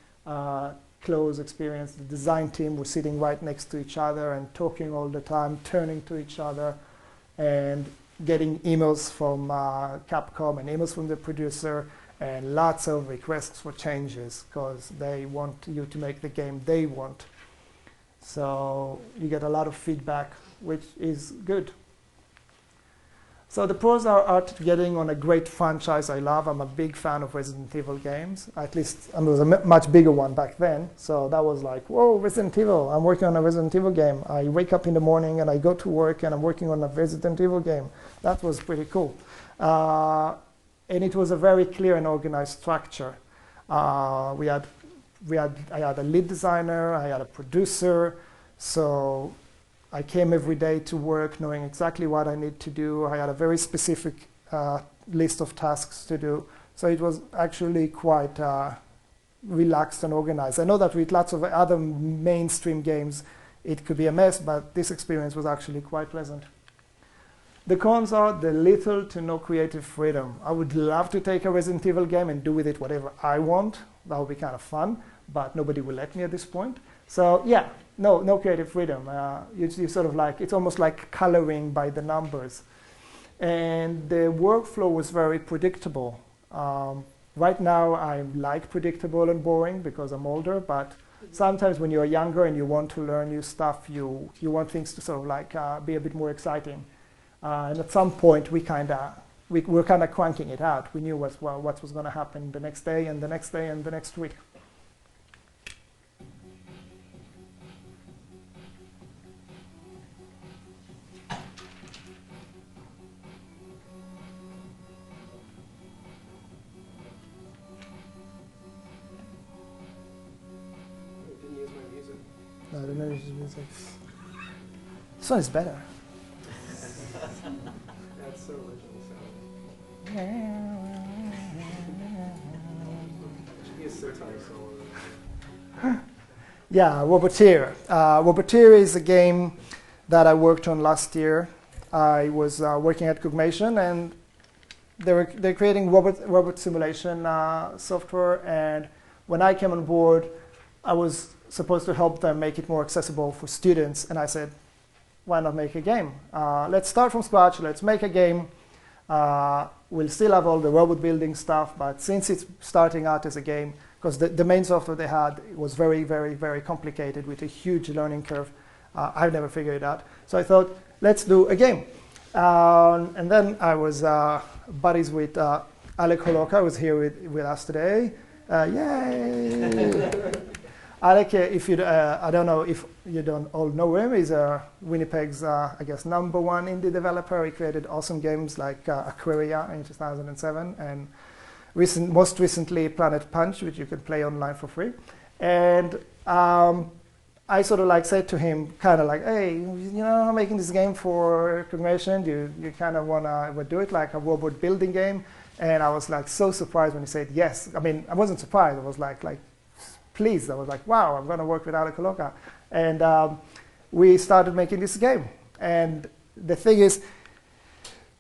close experience. The design team was sitting right next to each other and talking all the time, turning to each other, and getting emails from Capcom and emails from the producer, and lots of requests for changes because they want you to make the game they want. So you get a lot of feedback, which is good. So the pros are getting on a great franchise I love. I'm a big fan of Resident Evil games. At least it was a much bigger one back then. So that was like, whoa, Resident Evil. I'm working on a Resident Evil game. I wake up in the morning and I go to work and I'm working on a Resident Evil game. That was pretty cool. And it was a very clear and organized structure. I had a lead designer, I had a producer. So I came every day to work knowing exactly what I need to do. I had a very specific list of tasks to do. So it was actually quite relaxed and organized. I know that with lots of other mainstream games, it could be a mess, but this experience was actually quite pleasant. The cons are the little to no creative freedom. I would love to take a Resident Evil game and do with it whatever I want. That would be kind of fun, but nobody will let me at this point. So yeah, no creative freedom. You sort of like, it's almost like coloring by the numbers. And the workflow was very predictable. Right now, I like predictable and boring because I'm older, but sometimes when you're younger and you want to learn new stuff, you want things to sort of like be a bit more exciting. And at some point, we were kind of cranking it out. We knew what was going to happen the next day and the next day and the next week. No, I don't know. This one is better. That's so original sound. Should be a sitar solo. Yeah, Roboteer. Roboteer is a game that I worked on last year. I was working at Cogmation, and they're creating robot simulation software. And when I came on board, I was supposed to help them make it more accessible for students. And I said, why not make a game? Let's start from scratch. Let's make a game. We'll still have all the robot building stuff, but since it's starting out as a game, because the main software they had was very, very, very complicated with a huge learning curve. I've never figured it out. So I thought, let's do a game. And then I was buddies with Alec Holoka, who was here with us today. Yay! Alec, I don't know if you don't all know him, he's Winnipeg's, I guess, #1 indie developer. He created awesome games like Aquaria in 2007, and most recently Planet Punch, which you can play online for free. And I sort of like said to him, kind of like, hey, I'm making this game for Cogmation. You kind of want to do it like a robot building game? And I was like so surprised when he said yes. I mean, I wasn't surprised. I was like pleased. I was like, wow, I'm going to work with Alec Holoka. And we started making this game. And the thing is,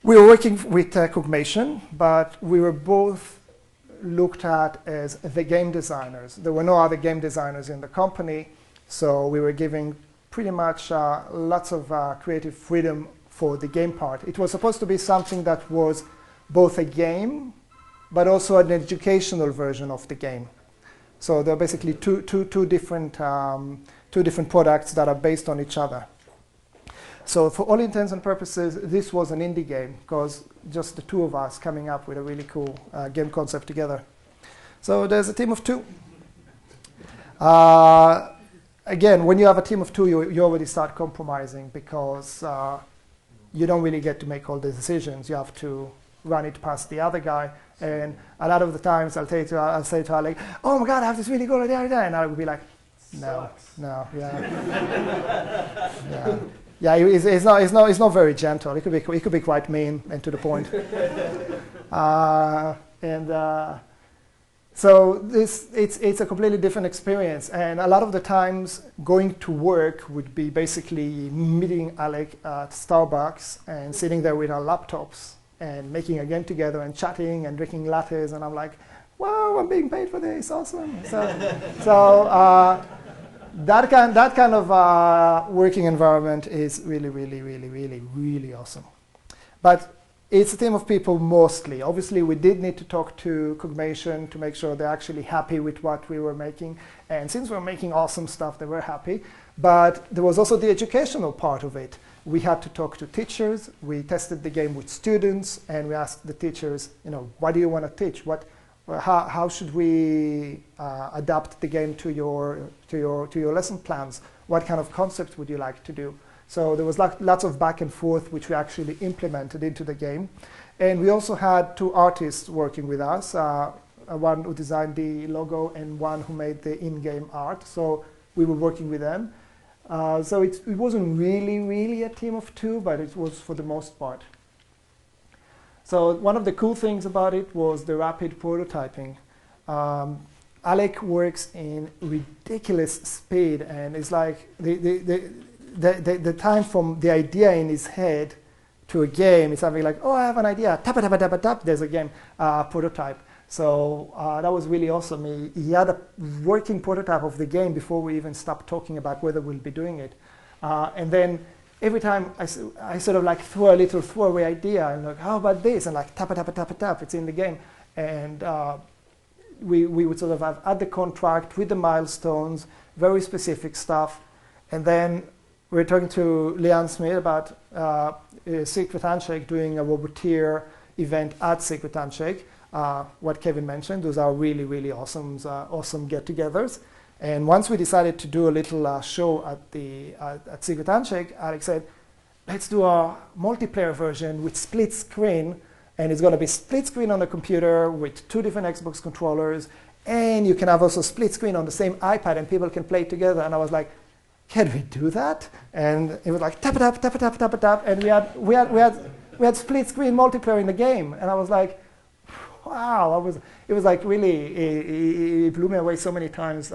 we were working with Cogmation, but we were both looked at as the game designers. There were no other game designers in the company, so we were giving pretty much lots of creative freedom for the game part. It was supposed to be something that was both a game, but also an educational version of the game. So there are basically two different products that are based on each other. So for all intents and purposes, this was an indie game because just the two of us coming up with a really cool game concept together. So there's a team of two. Again, when you have a team of two, you already start compromising because you don't really get to make all the decisions. You have to run it past the other guy. And a lot of the times I'll say to Alec, oh my God, I have this really good idea. And I will be like, no, yeah. Yeah. Yeah, it's not very gentle. It could be quite mean and to the point. So it's a completely different experience. And a lot of the times going to work would be basically meeting Alec at Starbucks and sitting there with our laptops and making a game together and chatting and drinking lattes. And I'm like, wow, I'm being paid for this, awesome. So that kind of working environment is really, really, really, really, really awesome. But it's a team of people mostly. Obviously, we did need to talk to Cogmation to make sure they're actually happy with what we were making. And since we were making awesome stuff, they were happy. But there was also the educational part of it. We had to talk to teachers. We tested the game with students, and we asked the teachers, what do you want to teach? How should we adapt the game to your lesson plans? What kind of concepts would you like to do? So there was lots of back and forth, which we actually implemented into the game. And we also had two artists working with us, one who designed the logo and one who made the in-game art. So we were working with them. So it wasn't really a team of two, but it was for the most part. So one of the cool things about it was the rapid prototyping. Alec works in ridiculous speed, and it's like the time from the idea in his head to a game is something like, oh, I have an idea, tap, tap, tap, tap, tap, there's a game prototype. So that was really awesome. He had a working prototype of the game before we even stopped talking about whether we'll be doing it. And then every time I sort of like throw a little throwaway idea and like, how about this? And like tap, tap, tap, tap, it's in the game. And we would sort of add the contract with the milestones, very specific stuff. And then we were talking to Leanne Smith about Secret Handshake doing a Roboteer event at Secret Handshake. What Kevin mentioned, those are really, really awesome get-togethers. And once we decided to do a little show at Secret Handshake, Alex said, let's do a multiplayer version with split screen. And it's going to be split screen on the computer with two different Xbox controllers. And you can have also split screen on the same iPad and people can play together. And I was like, can we do that? And it was like, tap, tap, tap, tap, tap, tap. And we had split screen multiplayer in the game. And I was like, wow, it was like really, it blew me away so many times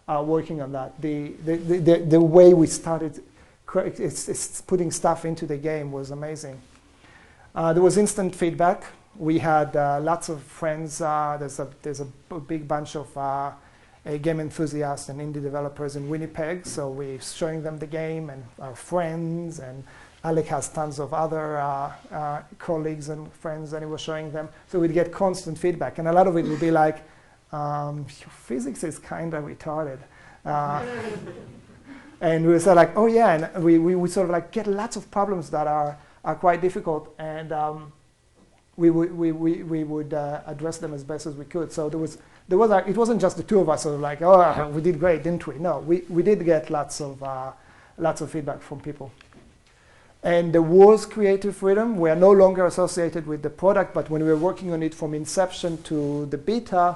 working on that. The way we started putting stuff into the game was amazing. There was instant feedback. We had lots of friends. There's a big bunch of game enthusiasts and indie developers in Winnipeg, so we're showing them the game and our friends, and Alec has tons of other colleagues and friends, and he was showing them. So we'd get constant feedback, and a lot of it would be like, physics is kind of retarded. And we would say like, oh yeah, and we would sort of like get lots of problems that are quite difficult, and we would address them as best as we could. So it wasn't just the two of us sort of like, oh, we did great, didn't we? No, we did get lots of feedback from people. And there was creative freedom. We are no longer associated with the product, but when we were working on it from inception to the beta,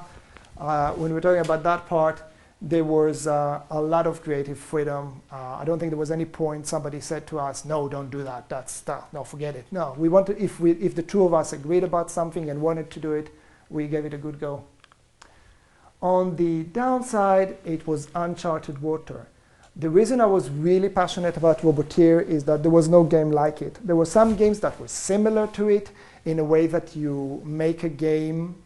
when we were talking about that part, there was a lot of creative freedom. I don't think there was any point somebody said to us, no, don't do that. No, forget it. No, we wanted, if the two of us agreed about something and wanted to do it, we gave it a good go. On the downside, it was uncharted water. The reason I was really passionate about Roboteer is that there was no game like it. There were some games that were similar to it in a way that you make a game,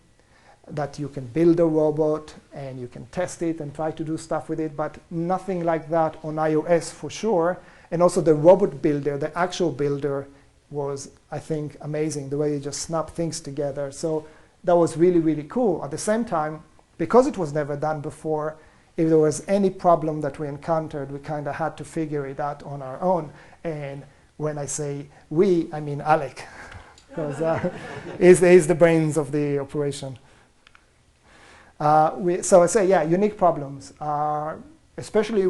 that you can build a robot and you can test it and try to do stuff with it, but nothing like that on iOS for sure. And also the robot builder, the actual builder, was, I think, amazing, the way you just snap things together. So that was really, really cool. At the same time, because it was never done before, if there was any problem that we encountered, we kind of had to figure it out on our own. And when I say we, I mean Alec, because he's the brains of the operation. So I say, yeah, unique problems, especially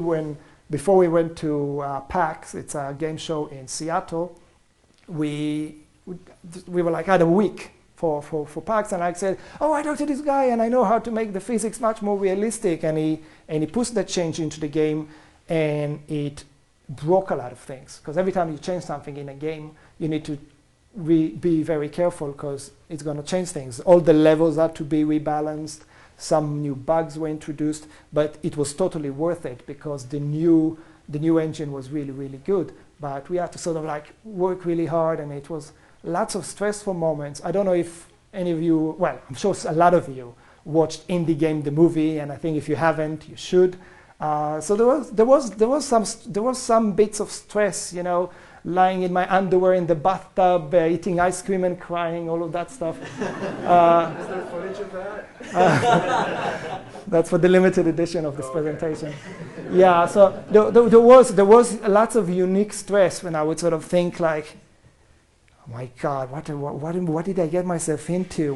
before we went to PAX, it's a game show in Seattle. we were like had a week for packs, and I said, oh, I talked to this guy and I know how to make the physics much more realistic, and he pushed that change into the game, and it broke a lot of things, because every time you change something in a game you need to be very careful, because it's going to change things. All the levels had to be rebalanced, some new bugs were introduced, but it was totally worth it because the new engine was really, really good. But we had to sort of like work really hard, and it was lots of stressful moments. I don't know if any of you, well, I'm sure a lot of you watched Indie Game the movie, and I think if you haven't, you should. So there was some bits of stress, you know, lying in my underwear in the bathtub, eating ice cream and crying, all of that stuff. Is there footage of that? That's for the limited edition of this presentation. Yeah, so there was lots of unique stress when I would sort of think like, oh my God, what did I get myself into?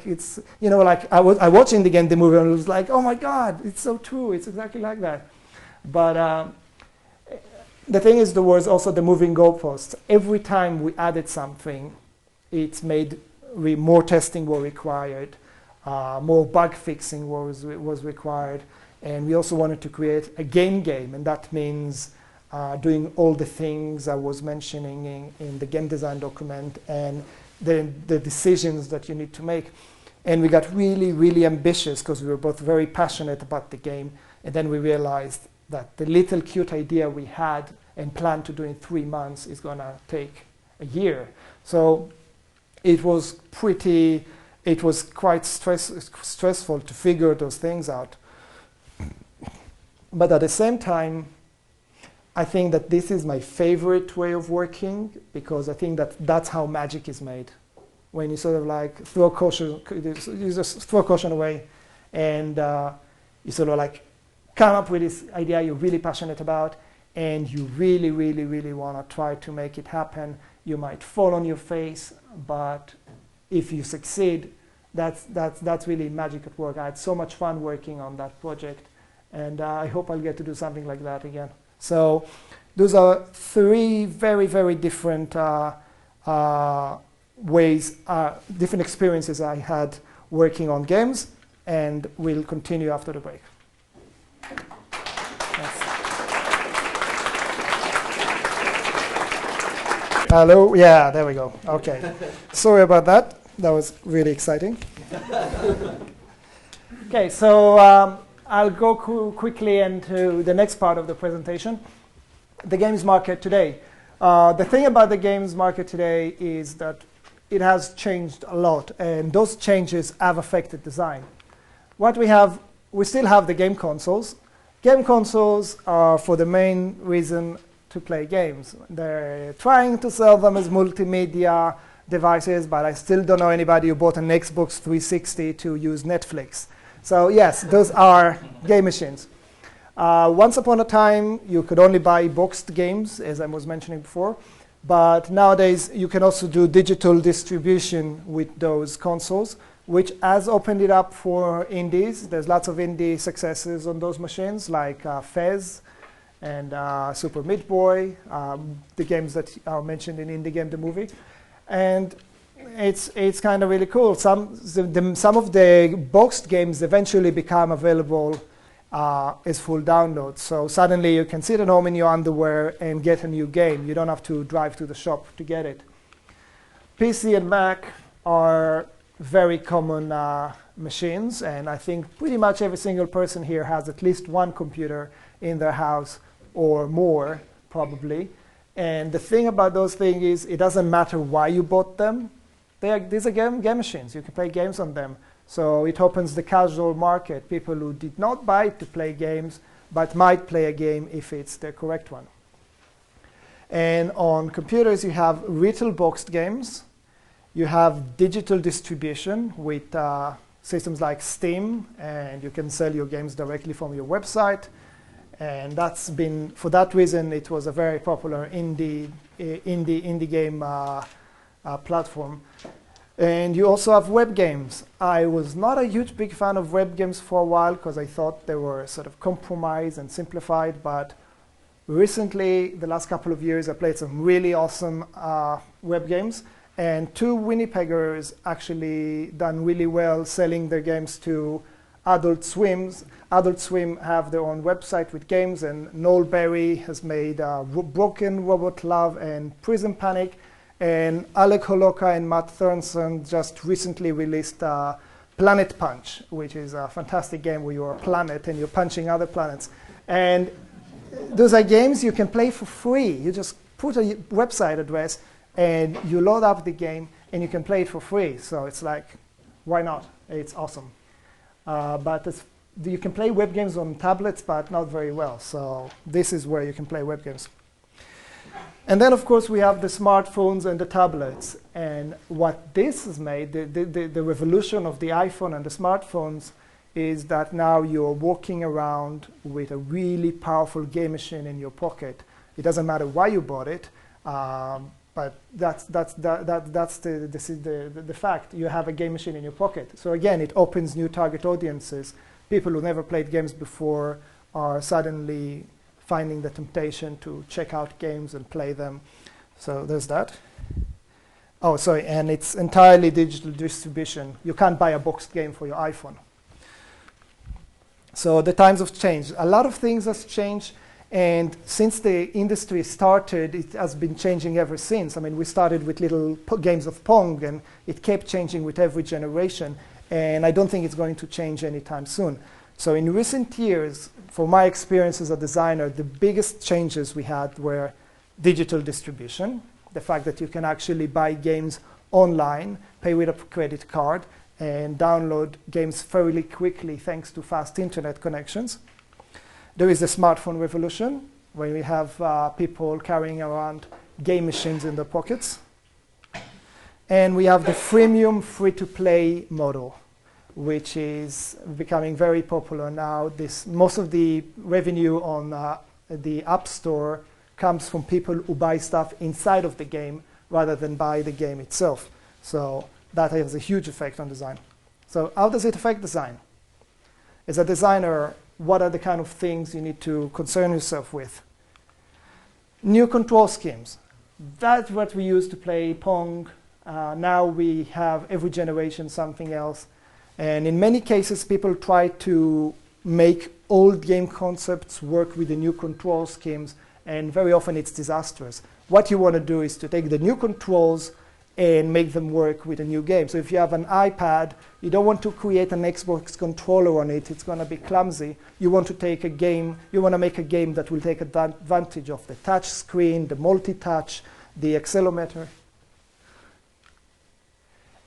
It's you know, like I watched Indie Game the movie, and it was like, oh my God, it's so true. It's exactly like that. But the thing is, there was also the moving goalposts. Every time we added something, it made more testing were required, more bug fixing was required, and we also wanted to create a game, and that means doing all the things I was mentioning in the game design document, and the decisions that you need to make. And we got really, really ambitious because we were both very passionate about the game, and then we realized that the little cute idea we had and planned to do in 3 months is going to take a year. So it was quite stressful to figure those things out. But at the same time, I think that this is my favorite way of working, because I think that that's how magic is made. When you sort of like you just throw caution away, and you sort of like come up with this idea you're really passionate about, and you really, really, really want to try to make it happen. You might fall on your face, but if you succeed, that's really magic at work. I had so much fun working on that project, and I hope I'll get to do something like that again. So those are 3 very, very different different experiences I had working on games, and we'll continue after the break. Hello, yeah, there we go. Okay, sorry about that. That was really exciting. Okay, so I'll go quickly into the next part of the presentation, the games market today. The thing about the games market today is that it has changed a lot, and those changes have affected design. What we still have the game consoles. Game consoles are for the main reason to play games. They're trying to sell them as multimedia devices, but I still don't know anybody who bought an Xbox 360 to use Netflix. So yes, those are game machines. Once upon a time, you could only buy boxed games, as I was mentioning before. But nowadays, you can also do digital distribution with those consoles, which has opened it up for indies. There's lots of indie successes on those machines, like Fez and Super Meat Boy, the games that are mentioned in Indie Game the movie. And it's kind of really cool. Some of the boxed games eventually become available as full downloads. So suddenly you can sit at home in your underwear and get a new game. You don't have to drive to the shop to get it. PC and Mac are very common machines, and I think pretty much every single person here has at least one computer in their house or more, probably. And the thing about those things is it doesn't matter why you bought them. These are game machines. You can play games on them. So it opens the casual market, people who did not buy it to play games, but might play a game if it's the correct one. And on computers, you have retail boxed games. You have digital distribution with systems like Steam, and you can sell your games directly from your website. And that's been, for that reason, it was a very popular indie game platform. And you also have web games. I was not a huge big fan of web games for a while because I thought they were sort of compromised and simplified, but Recently, the last couple of years, I played some really awesome web games, and two Winnipeggers actually done really well selling their games to Adult Swim. Adult Swim have their own website with games, and Noel Berry has made Broken Robot Love and Prison Panic, and Alec Holoka and Matt Thornton just recently released Planet Punch, which is a fantastic game where you're a planet and you're punching other planets. And those are games you can play for free. You just put a website address and you load up the game and you can play it for free. So it's like, why not? It's awesome. You can play web games on tablets, but not very well. So this is where you can play web games. And then, of course, we have the smartphones and the tablets. And what this has made, the revolution of the iPhone and the smartphones, is that now you're walking around with a really powerful game machine in your pocket. It doesn't matter why you bought it, but that's the fact. You have a game machine in your pocket. So again, it opens new target audiences. People who never played games before are suddenly finding the temptation to check out games and play them. So there's that. Oh, sorry, and it's entirely digital distribution. You can't buy a boxed game for your iPhone. So the times have changed. A lot of things has changed, and since the industry started, it has been changing ever since. I mean, we started with little games of Pong, and it kept changing with every generation, and I don't think it's going to change anytime soon. So in recent years, for my experience as a designer, the biggest changes we had were digital distribution, the fact that you can actually buy games online, pay with a credit card, and download games fairly quickly thanks to fast internet connections. There is the smartphone revolution, where we have people carrying around game machines in their pockets. And we have the freemium free-to-play model, which is becoming very popular now. Most of the revenue on the App Store comes from people who buy stuff inside of the game rather than buy the game itself. So that has a huge effect on design. So how does it affect design? As a designer, what are the kind of things you need to concern yourself with? New control schemes. That's what we use to play Pong. Now we have every generation something else. And in many cases, people try to make old game concepts work with the new control schemes, and very often it's disastrous. What you want to do is to take the new controls and make them work with a new game. So if you have an iPad, you don't want to create an Xbox controller on it. It's going to be clumsy. You want to take a game, you want to make a game that will take advantage of the touch screen, the multi-touch, the accelerometer.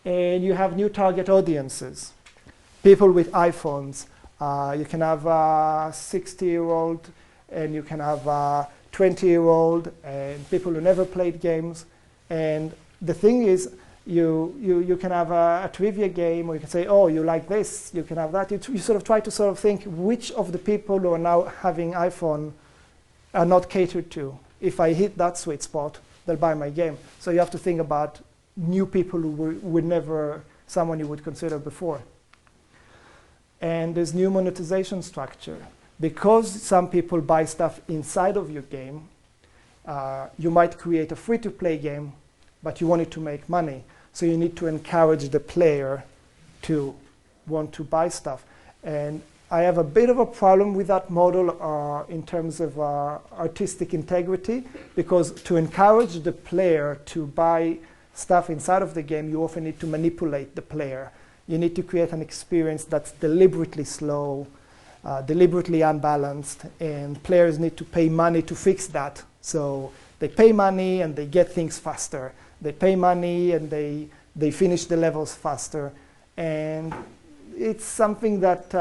And you have new target audiences. People with iPhones. You can have a 60-year-old, and you can have a 20-year-old, and people who never played games. And the thing is, you can have a trivia game, or you can say, oh, you like this, you can have that. You sort of try to sort of think which of the people who are now having iPhone are not catered to. If I hit that sweet spot, they'll buy my game. So you have to think about new people who were never someone you would consider before. And there's new monetization structure. Because some people buy stuff inside of your game, you might create a free-to-play game, but you want it to make money. So you need to encourage the player to want to buy stuff. And I have a bit of a problem with that model in terms of artistic integrity, because to encourage the player to buy stuff inside of the game, you often need to manipulate the player. You need to create an experience that's deliberately slow, deliberately unbalanced, and players need to pay money to fix that. So they pay money and they get things faster. They pay money and they finish the levels faster. And it's something that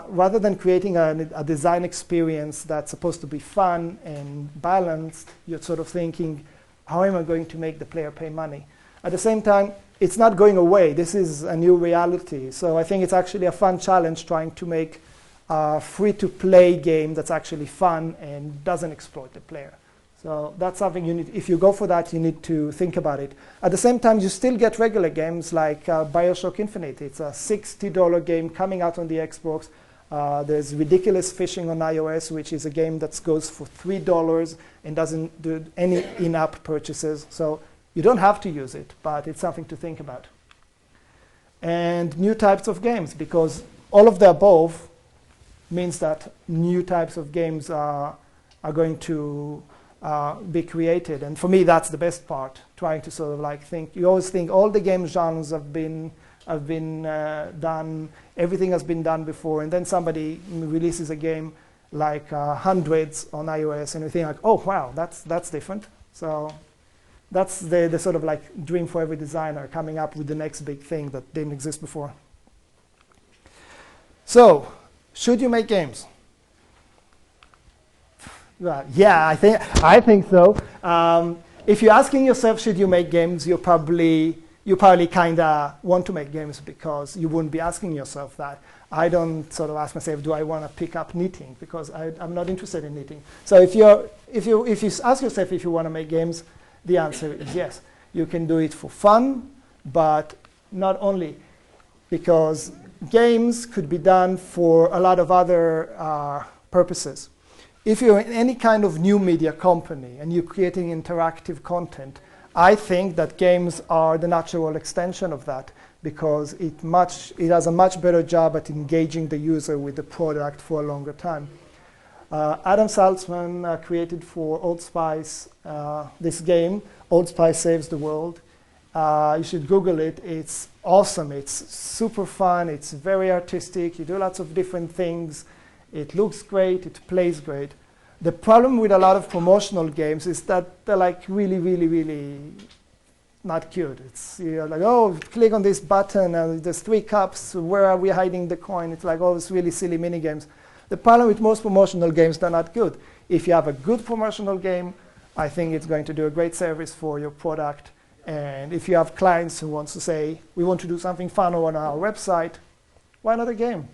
rather than creating a design experience that's supposed to be fun and balanced, you're sort of thinking, how am I going to make the player pay money? At the same time, it's not going away. This is a new reality. So I think it's actually a fun challenge trying to make a free-to-play game that's actually fun and doesn't exploit the player. So that's something you need. If you go for that, you need to think about it. At the same time, you still get regular games like BioShock Infinite. It's a $60 game coming out on the Xbox. There's Ridiculous Fishing on iOS, which is a game that goes for $3 and doesn't do any in-app purchases. So you don't have to use it, but it's something to think about. And new types of games, because all of the above means that new types of games are going to be created. And for me, that's the best part, trying to sort of like think. You always think all the game genres have been done, everything has been done before, and then somebody releases a game like Hundreds on iOS, and you think like, oh, wow, that's different. So that's the sort of like dream for every designer, coming up with the next big thing that didn't exist before. So, should you make games? Well, yeah, I think so. If you're asking yourself, should you make games, you probably kind of want to make games, because you wouldn't be asking yourself that. I don't sort of ask myself, do I want to pick up knitting, because I'm not interested in knitting. So if you ask yourself if you want to make games, the answer is yes. You can do it for fun, but not only, because games could be done for a lot of other purposes. If you're in any kind of new media company and you're creating interactive content, I think that games are the natural extension of that, because it has a much better job at engaging the user with the product for a longer time. Adam Saltzman created for Old Spice this game, Old Spice Saves the World. You should Google it. It's awesome. It's super fun. It's very artistic. You do lots of different things. It looks great. It plays great. The problem with a lot of promotional games is that they're like really, really, really not cute. It's, you're like, oh, click on this button, and there's 3 cups. Where are we hiding the coin? It's like all these really silly mini games. The problem with most promotional games, they're not good. If you have a good promotional game, I think it's going to do a great service for your product. And if you have clients who want to say, we want to do something fun on our website, why not a game?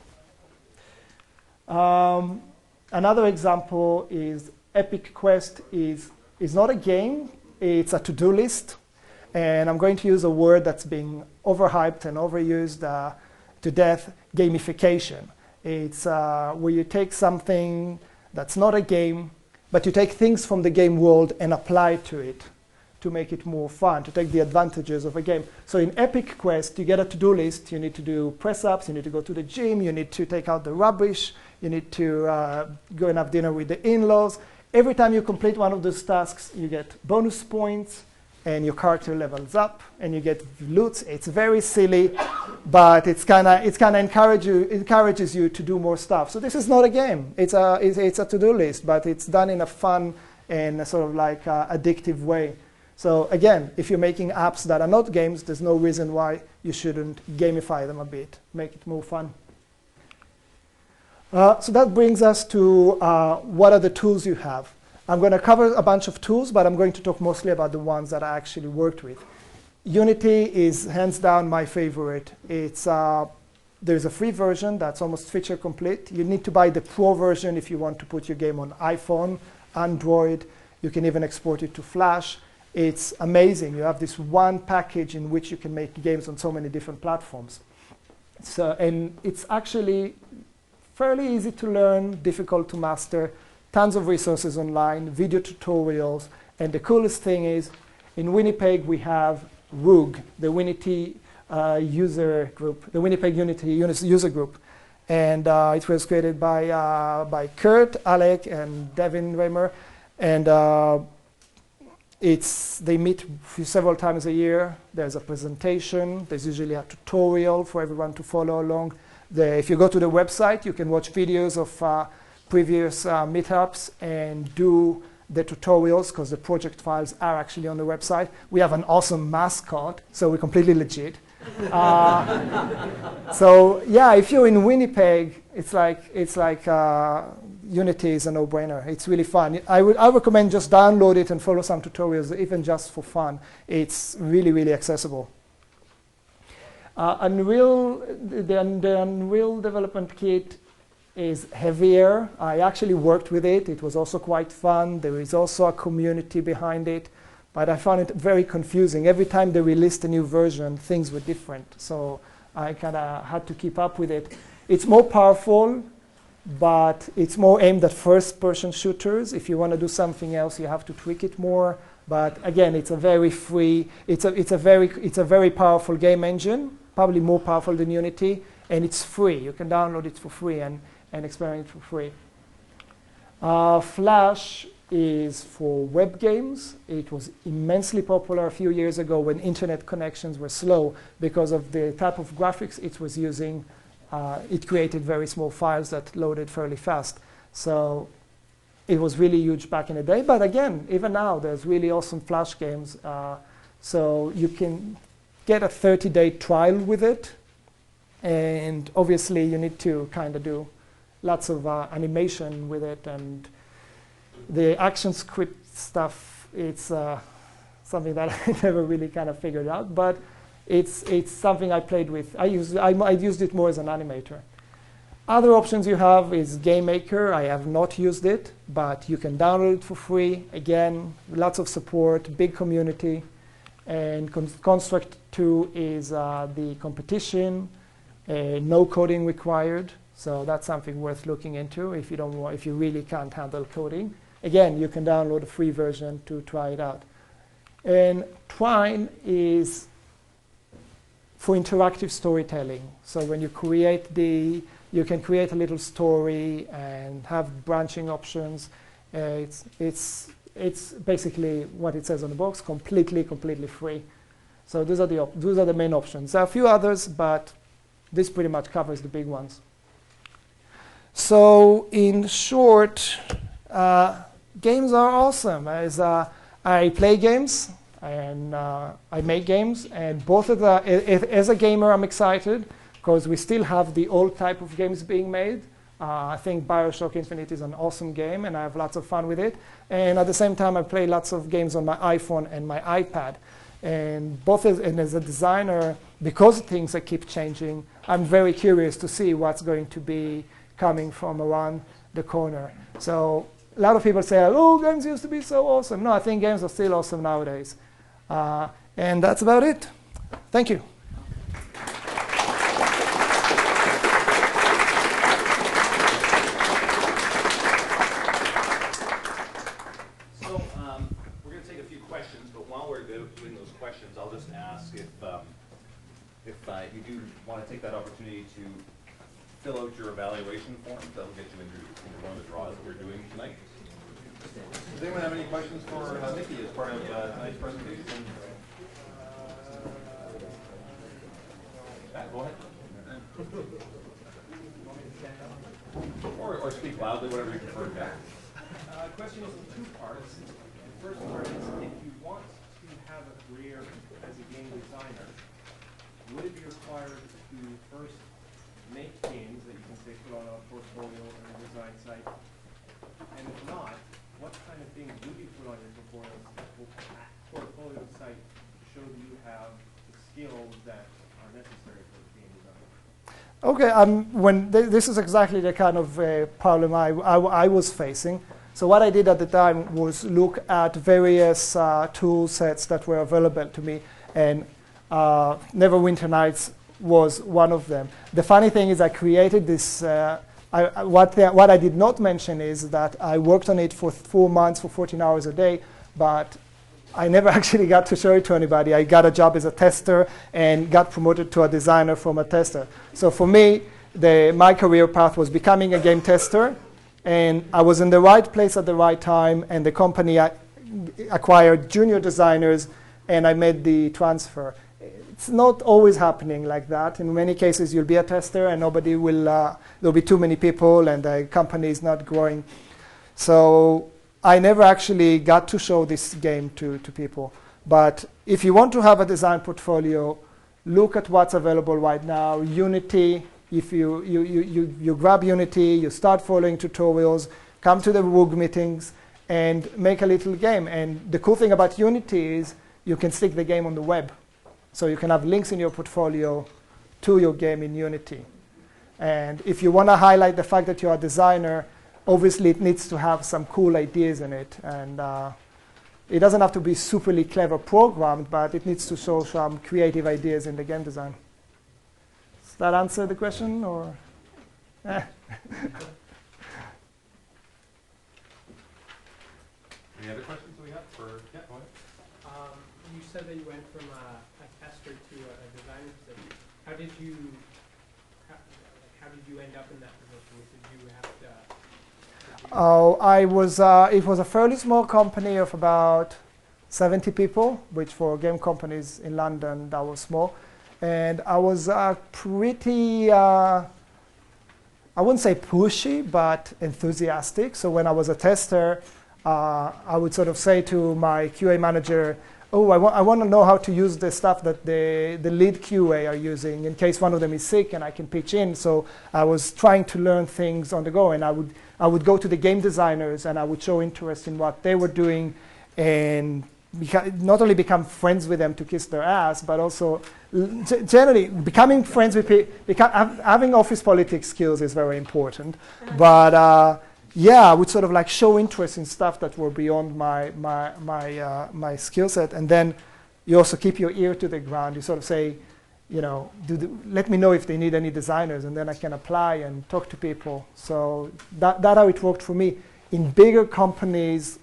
Another example is Epic Quest is not a game, it's a to-do list. And I'm going to use a word that's being overhyped and overused to death, gamification. It's where you take something that's not a game, but you take things from the game world and apply to it to make it more fun, to take the advantages of a game. So in Epic Quest, you get a to-do list. You need to do press-ups. You need to go to the gym. You need to take out the rubbish. You need to go and have dinner with the in-laws. Every time you complete one of those tasks, you get bonus points, and your character levels up, and you get loot. It's very silly, but it's kind of encourages you to do more stuff. So this is not a game. It's a to-do list, but it's done in a fun and a sort of like addictive way. So again, if you're making apps that are not games, there's no reason why you shouldn't gamify them a bit, make it more fun. So that brings us to what are the tools you have. I'm going to cover a bunch of tools, but I'm going to talk mostly about the ones that I actually worked with. Unity is hands down my favorite. There's a free version that's almost feature complete. You need to buy the Pro version if you want to put your game on iPhone, Android. You can even export it to Flash. It's amazing. You have this one package in which you can make games on so many different platforms. And it's actually fairly easy to learn, difficult to master. Tons of resources online, video tutorials, and the coolest thing is, in Winnipeg we have WUG, the Unity user group, the Winnipeg Unity user group, and it was created by Kurt, Alec, and Devin Raymer, and they meet several times a year. There's a presentation. There's usually a tutorial for everyone to follow along. If you go to the website, you can watch videos of previous meetups and do the tutorials, because the project files are actually on the website. We have an awesome mascot, so we're completely legit. So yeah, if you're in Winnipeg, it's like Unity is a no-brainer. It's really fun. I recommend just download it and follow some tutorials, even just for fun. It's really, really accessible. The Unreal Development Kit is heavier. I actually worked with it. It was also quite fun. There is also a community behind it, but I found it very confusing. Every time they released a new version, things were different. So I kind of had to keep up with it. It's more powerful, but it's more aimed at first-person shooters. If you want to do something else, you have to tweak it more. But again, it's a very free, it's a very powerful game engine, probably more powerful than Unity, and it's free. You can download it for free and experiment for free. Flash is for web games. It was immensely popular a few years ago when internet connections were slow because of the type of graphics it was using. It created very small files that loaded fairly fast. So it was really huge back in the day. But again, even now, there's really awesome Flash games. So you can get a 30-day trial with it. And obviously, you need to kind of do lots of animation with it. And the action script stuff, it's something that I never really kind of figured out. But it's something I played with. I used it more as an animator. Other options you have is Game Maker. I have not used it, but you can download it for free. Again, lots of support, big community. And Construct 2 is the competition, no coding required. So that's something worth looking into if you really can't handle coding. Again, you can download a free version to try it out. And Twine is for interactive storytelling. So when you create you can create a little story and have branching options. It's basically what it says on the box, completely free. So those are the main options. There are a few others, but this pretty much covers the big ones. So in short, games are awesome. I play games and I make games, and both of as a gamer, I'm excited because we still have the old type of games being made. I think BioShock Infinite is an awesome game, and I have lots of fun with it. And at the same time, I play lots of games on my iPhone and my iPad. And as a designer, because things keep changing, I'm very curious to see what's going to be coming from around the corner. So a lot of people say, oh, games used to be so awesome. No, I think games are still awesome nowadays. And that's about it. Thank you. You do want to take that opportunity to fill out your evaluation form. That'll get you into one of the draws that we're doing tonight. Does anyone have any questions for Nikki as part of tonight's presentation? Go ahead. Or speak loudly, whatever you prefer. The question is in two parts. The first part is, if you want to have a career as a game designer, would it be required to first make games that you can say put on a portfolio or a design site? And if not, what kind of things would you put on your portfolio site to show that you have the skills that are necessary for the game design? Okay, this is exactly the kind of problem I was facing. So what I did at the time was look at various tool sets that were available to me, and Neverwinter Nights was one of them. The funny thing is I created this, what I did not mention is that I worked on it for 4 months for 14 hours a day, but I never actually got to show it to anybody. I got a job as a tester and got promoted to a designer from a tester. So for me, my career path was becoming a game tester, and I was in the right place at the right time, and the company acquired junior designers, and I made the transfer. It's not always happening like that. In many cases, you'll be a tester and nobody will, there'll be too many people and the company is not growing. So I never actually got to show this game to people. But if you want to have a design portfolio, look at what's available right now. Unity, if you grab Unity, you start following tutorials, come to the WUG meetings, and make a little game. And the cool thing about Unity is you can stick the game on the web. So you can have links in your portfolio to your game in Unity. And if you want to highlight the fact that you're a designer, obviously it needs to have some cool ideas in it. And it doesn't have to be superly clever programmed, but it needs to show some creative ideas in the game design. Does that answer the question? Or? Any other questions we have for, yeah, go ahead. You said that you went from a tester to a designer position. How did you, how did you end up in that position? Did you have to? Oh, it was a fairly small company of about 70 people, which for game companies in London, that was small. And I was pretty, I wouldn't say pushy, but enthusiastic. So when I was a tester, I would sort of say to my QA manager, oh, I want to know how to use the stuff that the lead QA are using in case one of them is sick and I can pitch in. So I was trying to learn things on the go, and I would go to the game designers and I would show interest in what they were doing, and not only become friends with them to kiss their ass, but also generally becoming friends with people. Having office politics skills is very important. But yeah, I would sort of like show interest in stuff that were beyond my skill set. And then you also keep your ear to the ground. You sort of say, you know, let me know if they need any designers, and then I can apply and talk to people. So that's how it worked for me. In bigger companies,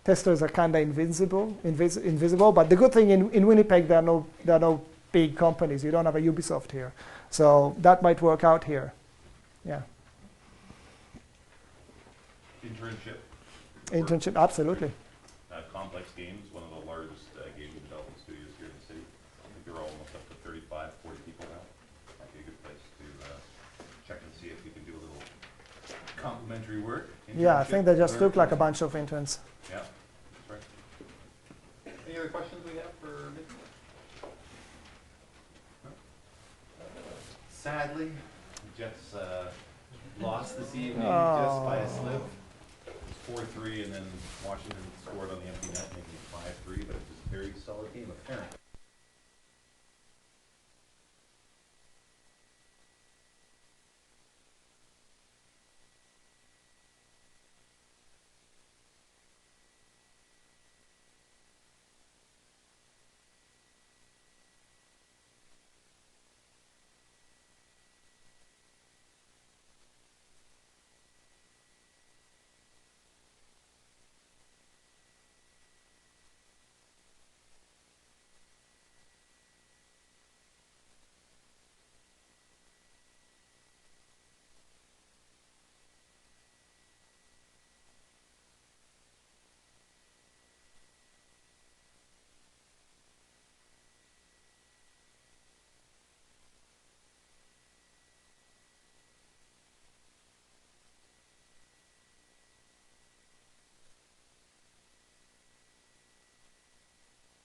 testers are kind of invisible. But the good thing in Winnipeg, there are no big companies. You don't have a Ubisoft here. So that might work out here. Yeah. Internship, absolutely. Complex Games, one of the largest game development studios here in the city. I think they're almost up to 35, 40 people now. Might be a good place to check and see if we can do a little complimentary work. Yeah, I think they just Internship. look like a bunch of interns. Yeah, that's right. Any other questions we have for Nikki? No? Sadly, Jets lost this evening just by a slip. It was 4-3, and then Washington scored on the empty net, making it 5-3, but it was a very solid game, apparently.